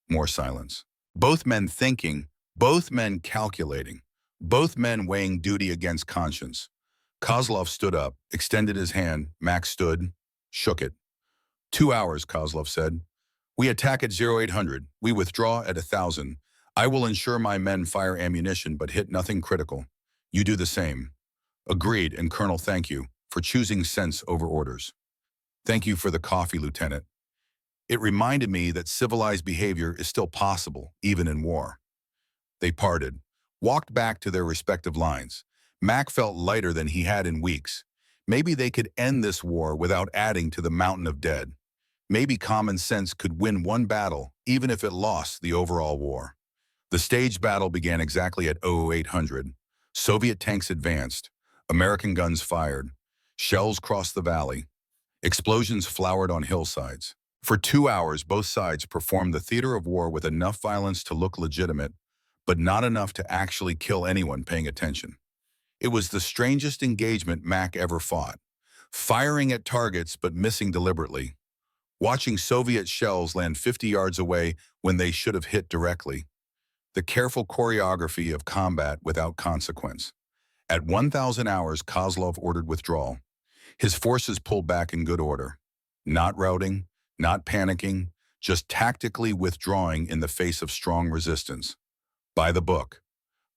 More silence. Both men thinking, both men calculating, both men weighing duty against conscience. Kozlov stood up, extended his hand. Max stood, shook it. 2 hours, Kozlov said. We attack at 0800. We withdraw at 1000. I will ensure my men fire ammunition but hit nothing critical. You do the same. Agreed, and Colonel, thank you for choosing sense over orders. Thank you for the coffee, Lieutenant. It reminded me that civilized behavior is still possible, even in war. They parted, walked back to their respective lines. Mac felt lighter than he had in weeks. Maybe they could end this war without adding to the mountain of dead. Maybe common sense could win one battle, even if it lost the overall war. The staged battle began exactly at 0800. Soviet tanks advanced. American guns fired. Shells crossed the valley. Explosions flowered on hillsides. For 2 hours, both sides performed the theater of war with enough violence to look legitimate, but not enough to actually kill anyone paying attention. It was the strangest engagement Mac ever fought. Firing at targets but missing deliberately. Watching Soviet shells land 50 yards away when they should have hit directly. The careful choreography of combat without consequence. At 1,000 hours, Kozlov ordered withdrawal. His forces pulled back in good order. Not routing, not panicking, just tactically withdrawing in the face of strong resistance. By the book.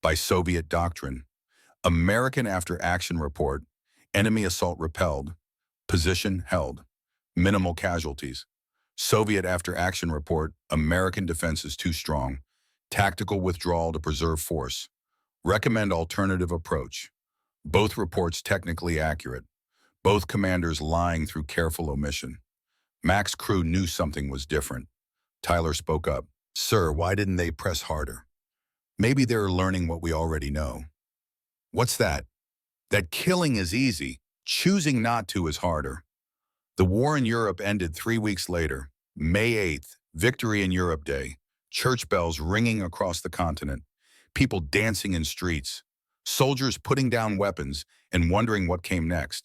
By Soviet doctrine. American after-action report. Enemy assault repelled. Position held. Minimal casualties. Soviet after-action report. American defense is too strong. Tactical withdrawal to preserve force. Recommend alternative approach. Both reports technically accurate. Both commanders lying through careful omission. Mac's crew knew something was different. Tyler spoke up. Sir, why didn't they press harder? Maybe they're learning what we already know. What's that? That killing is easy. Choosing not to is harder. The war in Europe ended 3 weeks later. May 8th, Victory in Europe Day. Church bells ringing across the continent. People dancing in streets. Soldiers putting down weapons and wondering what came next.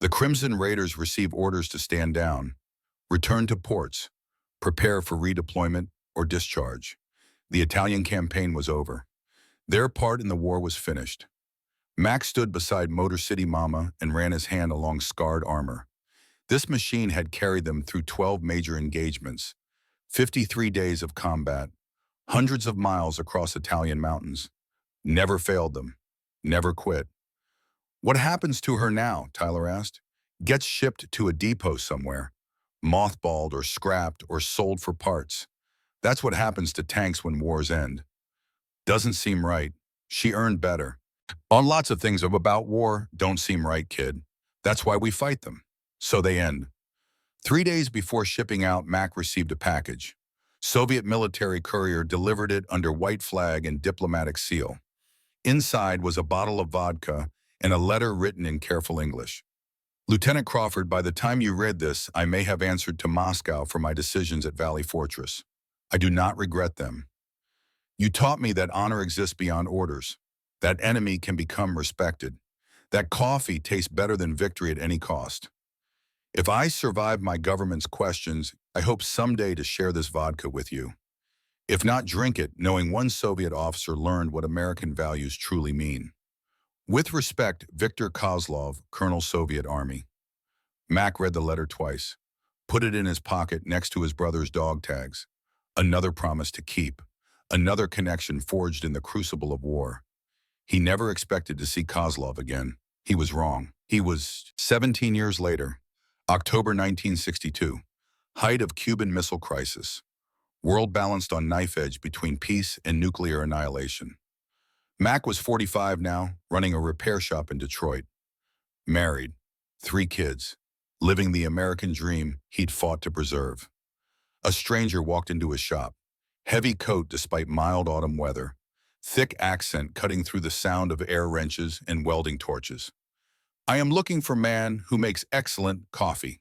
The Crimson Raiders receive orders to stand down. Return to ports. Prepare for redeployment or discharge. The Italian campaign was over. Their part in the war was finished. Max stood beside Motor City Mama and ran his hand along scarred armor. This machine had carried them through 12 major engagements, 53 days of combat, hundreds of miles across Italian mountains. Never failed them. Never quit. What happens to her now? Tyler asked. Gets shipped to a depot somewhere. Mothballed or scrapped or sold for parts. That's what happens to tanks when wars end. Doesn't seem right. She earned better. On lots of things about war don't seem right, kid. That's why we fight them. So they end. 3 days before shipping out, Mac received a package. Soviet military courier delivered it under white flag and diplomatic seal. Inside was a bottle of vodka and a letter written in careful English. Lieutenant Crawford, by the time you read this, I may have answered to Moscow for my decisions at Valley Fortress. I do not regret them. You taught me that honor exists beyond orders, that enemy can become respected, that coffee tastes better than victory at any cost. If I survive my government's questions, I hope someday to share this vodka with you. If not, drink it, knowing one Soviet officer learned what American values truly mean. With respect, Viktor Kozlov, Colonel, Soviet Army. Mac read the letter twice, put it in his pocket next to his brother's dog tags. Another promise to keep, another connection forged in the crucible of war. He never expected to see Kozlov again. He was wrong. He was 17 years later, October 1962, height of Cuban Missile Crisis. World balanced on knife edge between peace and nuclear annihilation. Mac was 45 now, running a repair shop in Detroit. Married, 3 kids, living the American dream he'd fought to preserve. A stranger walked into his shop. Heavy coat despite mild autumn weather. Thick accent cutting through the sound of air wrenches and welding torches. I am looking for man who makes excellent coffee.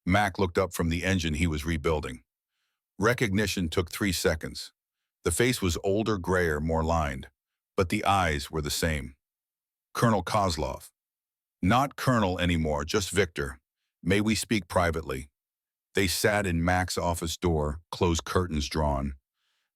Mac looked up from the engine he was rebuilding. Recognition took 3 seconds. The face was older, grayer, more lined, but the eyes were the same. Colonel Kozlov. Not Colonel anymore, just Victor. May we speak privately? They sat in Mac's office door, closed curtains drawn.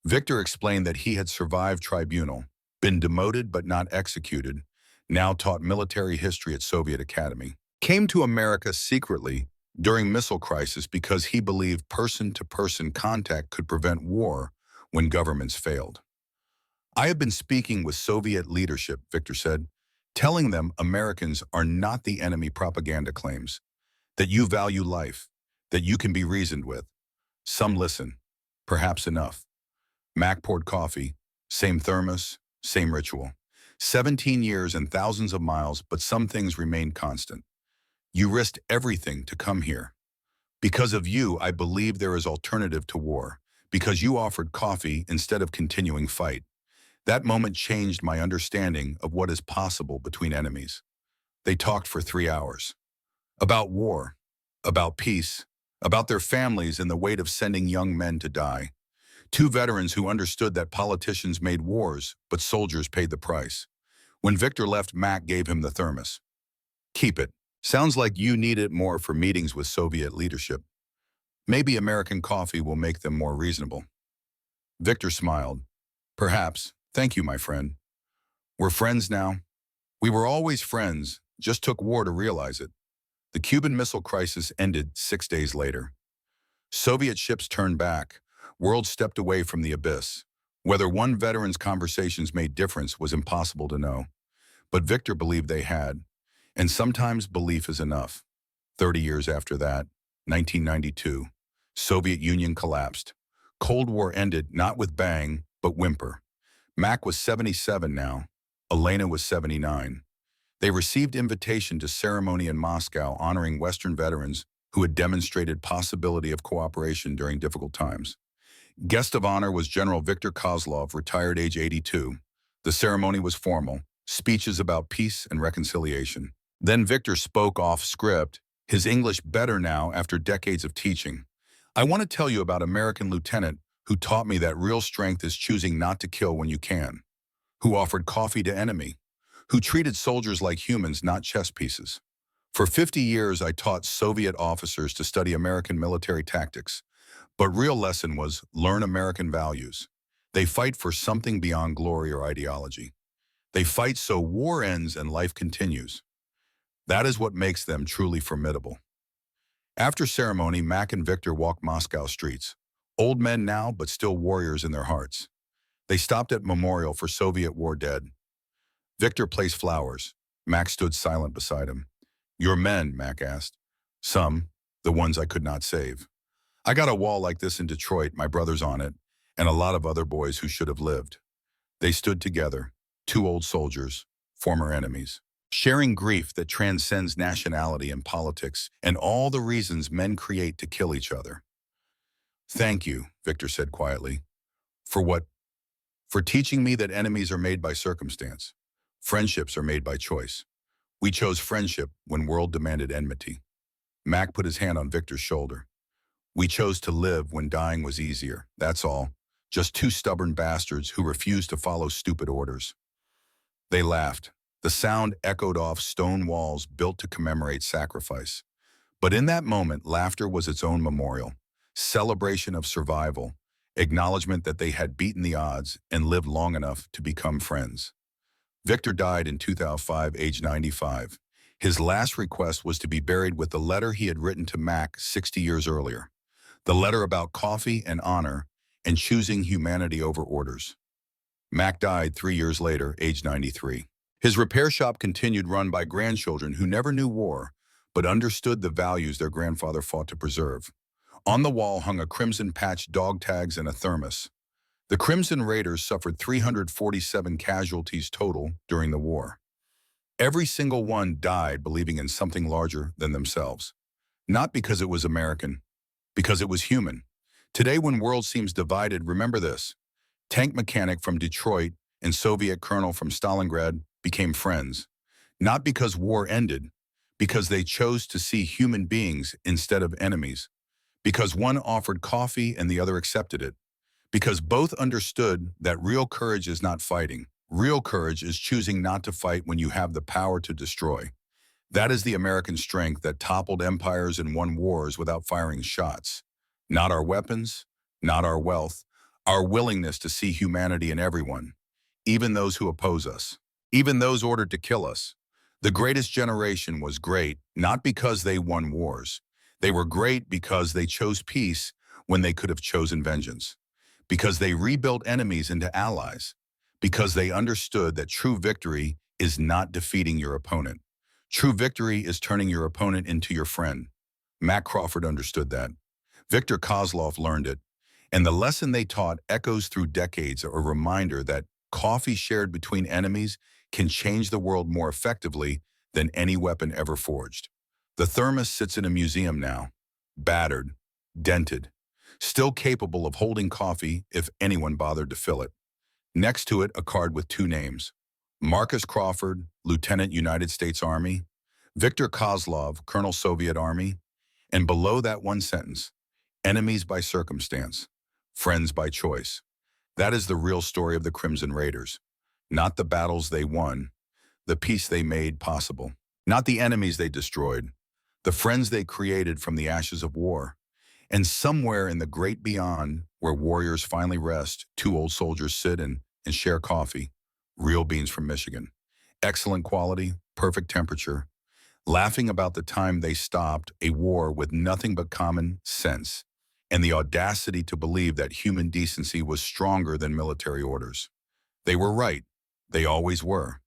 Victor explained that he had survived tribunal, been demoted but not executed, now taught military history at Soviet Academy. Came to America secretly during missile crisis because he believed person-to-person contact could prevent war when governments failed. I have been speaking with Soviet leadership, Victor said, telling them Americans are not the enemy propaganda claims, that you value life, that you can be reasoned with. Some listen, perhaps enough. Mac poured coffee, same thermos, same ritual. 17 years and thousands of miles, but some things remained constant. You risked everything to come here. Because of you, I believe there is alternative to war, because you offered coffee instead of continuing fight. That moment changed my understanding of what is possible between enemies. They talked for 3 hours. About war, about peace, about their families and the weight of sending young men to die. 2 veterans who understood that politicians made wars, but soldiers paid the price. When Victor left, Mac gave him the thermos. Keep it. Sounds like you need it more for meetings with Soviet leadership. Maybe American coffee will make them more reasonable. Victor smiled. Perhaps. Thank you, my friend. We're friends now. We were always friends, just took war to realize it. The Cuban Missile Crisis ended 6 days later. Soviet ships turned back. World stepped away from the abyss. Whether one veteran's conversations made difference was impossible to know. But Victor believed they had. And sometimes belief is enough. 30 years after that, 1992, Soviet Union collapsed. Cold War ended not with bang, but whimper. Mac was 77 now. Elena was 79. They received invitation to ceremony in Moscow honoring Western veterans who had demonstrated possibility of cooperation during difficult times. Guest of honor was General Viktor Kozlov, retired age 82. The ceremony was formal, speeches about peace and reconciliation. Then Victor spoke off script, his English better now after decades of teaching. I want to tell you about American lieutenant who taught me that real strength is choosing not to kill when you can, who offered coffee to enemy, who treated soldiers like humans, not chess pieces. For 50 years, I taught Soviet officers to study American military tactics, but real lesson was learn American values. They fight for something beyond glory or ideology. They fight so war ends and life continues. That is what makes them truly formidable. After ceremony, Mac and Victor walked Moscow streets. Old men now, but still warriors in their hearts. They stopped at memorial for Soviet war dead. Victor placed flowers. Mac stood silent beside him. Your men, Mac asked. Some, the ones I could not save. I got a wall like this in Detroit, my brother's on it, and a lot of other boys who should have lived. They stood together, 2 old soldiers, former enemies. sharing grief that transcends nationality and politics and all the reasons men create to kill each other. Thank you, Victor said quietly. For what? For teaching me that enemies are made by circumstance. Friendships are made by choice. We chose friendship when world demanded enmity. Mac put his hand on Victor's shoulder. We chose to live when dying was easier, that's all. Just two stubborn bastards who refused to follow stupid orders. They laughed. The sound echoed off stone walls built to commemorate sacrifice. But in that moment, laughter was its own memorial, celebration of survival, acknowledgement that they had beaten the odds and lived long enough to become friends. Victor died in 2005, aged 95. His last request was to be buried with the letter he had written to Mac 60 years earlier. The letter about coffee and honor and choosing humanity over orders. Mac died 3 years later, aged 93. His repair shop continued, run by grandchildren who never knew war, but understood the values their grandfather fought to preserve. On the wall hung a crimson patch, dog tags, and a thermos. The Crimson Raiders suffered 347 casualties total during the war. Every single one died believing in something larger than themselves. Not because it was American, because it was human. Today, when world seems divided, remember this. Tank mechanic from Detroit and Soviet colonel from Stalingrad became friends. Not because war ended, because they chose to see human beings instead of enemies. Because one offered coffee and the other accepted it. Because both understood that real courage is not fighting. Real courage is choosing not to fight when you have the power to destroy. That is the American strength that toppled empires and won wars without firing shots. Not our weapons, not our wealth, our willingness to see humanity in everyone, even those who oppose us, even those ordered to kill us. The greatest generation was great not because they won wars. They were great because they chose peace when they could have chosen vengeance. Because they rebuilt enemies into allies. Because they understood that true victory is not defeating your opponent. True victory is turning your opponent into your friend. Mac Crawford understood that. Victor Kozlov learned it. And the lesson they taught echoes through decades, a reminder that coffee shared between enemies can change the world more effectively than any weapon ever forged. The thermos sits in a museum now, battered, dented, still capable of holding coffee if anyone bothered to fill it. Next to it, a card with two names. Marcus Crawford, Lieutenant United States Army, Victor Kozlov, Colonel Soviet Army, and below that one sentence, enemies by circumstance, friends by choice. That is the real story of the Crimson Raiders. Not the battles they won, the peace they made possible. Not the enemies they destroyed, the friends they created from the ashes of war. And somewhere in the great beyond, where warriors finally rest, two old soldiers sit and share coffee. Real beans from Michigan. Excellent quality, perfect temperature. Laughing about the time they stopped a war with nothing but common sense and the audacity to believe that human decency was stronger than military orders. They were right. They always were.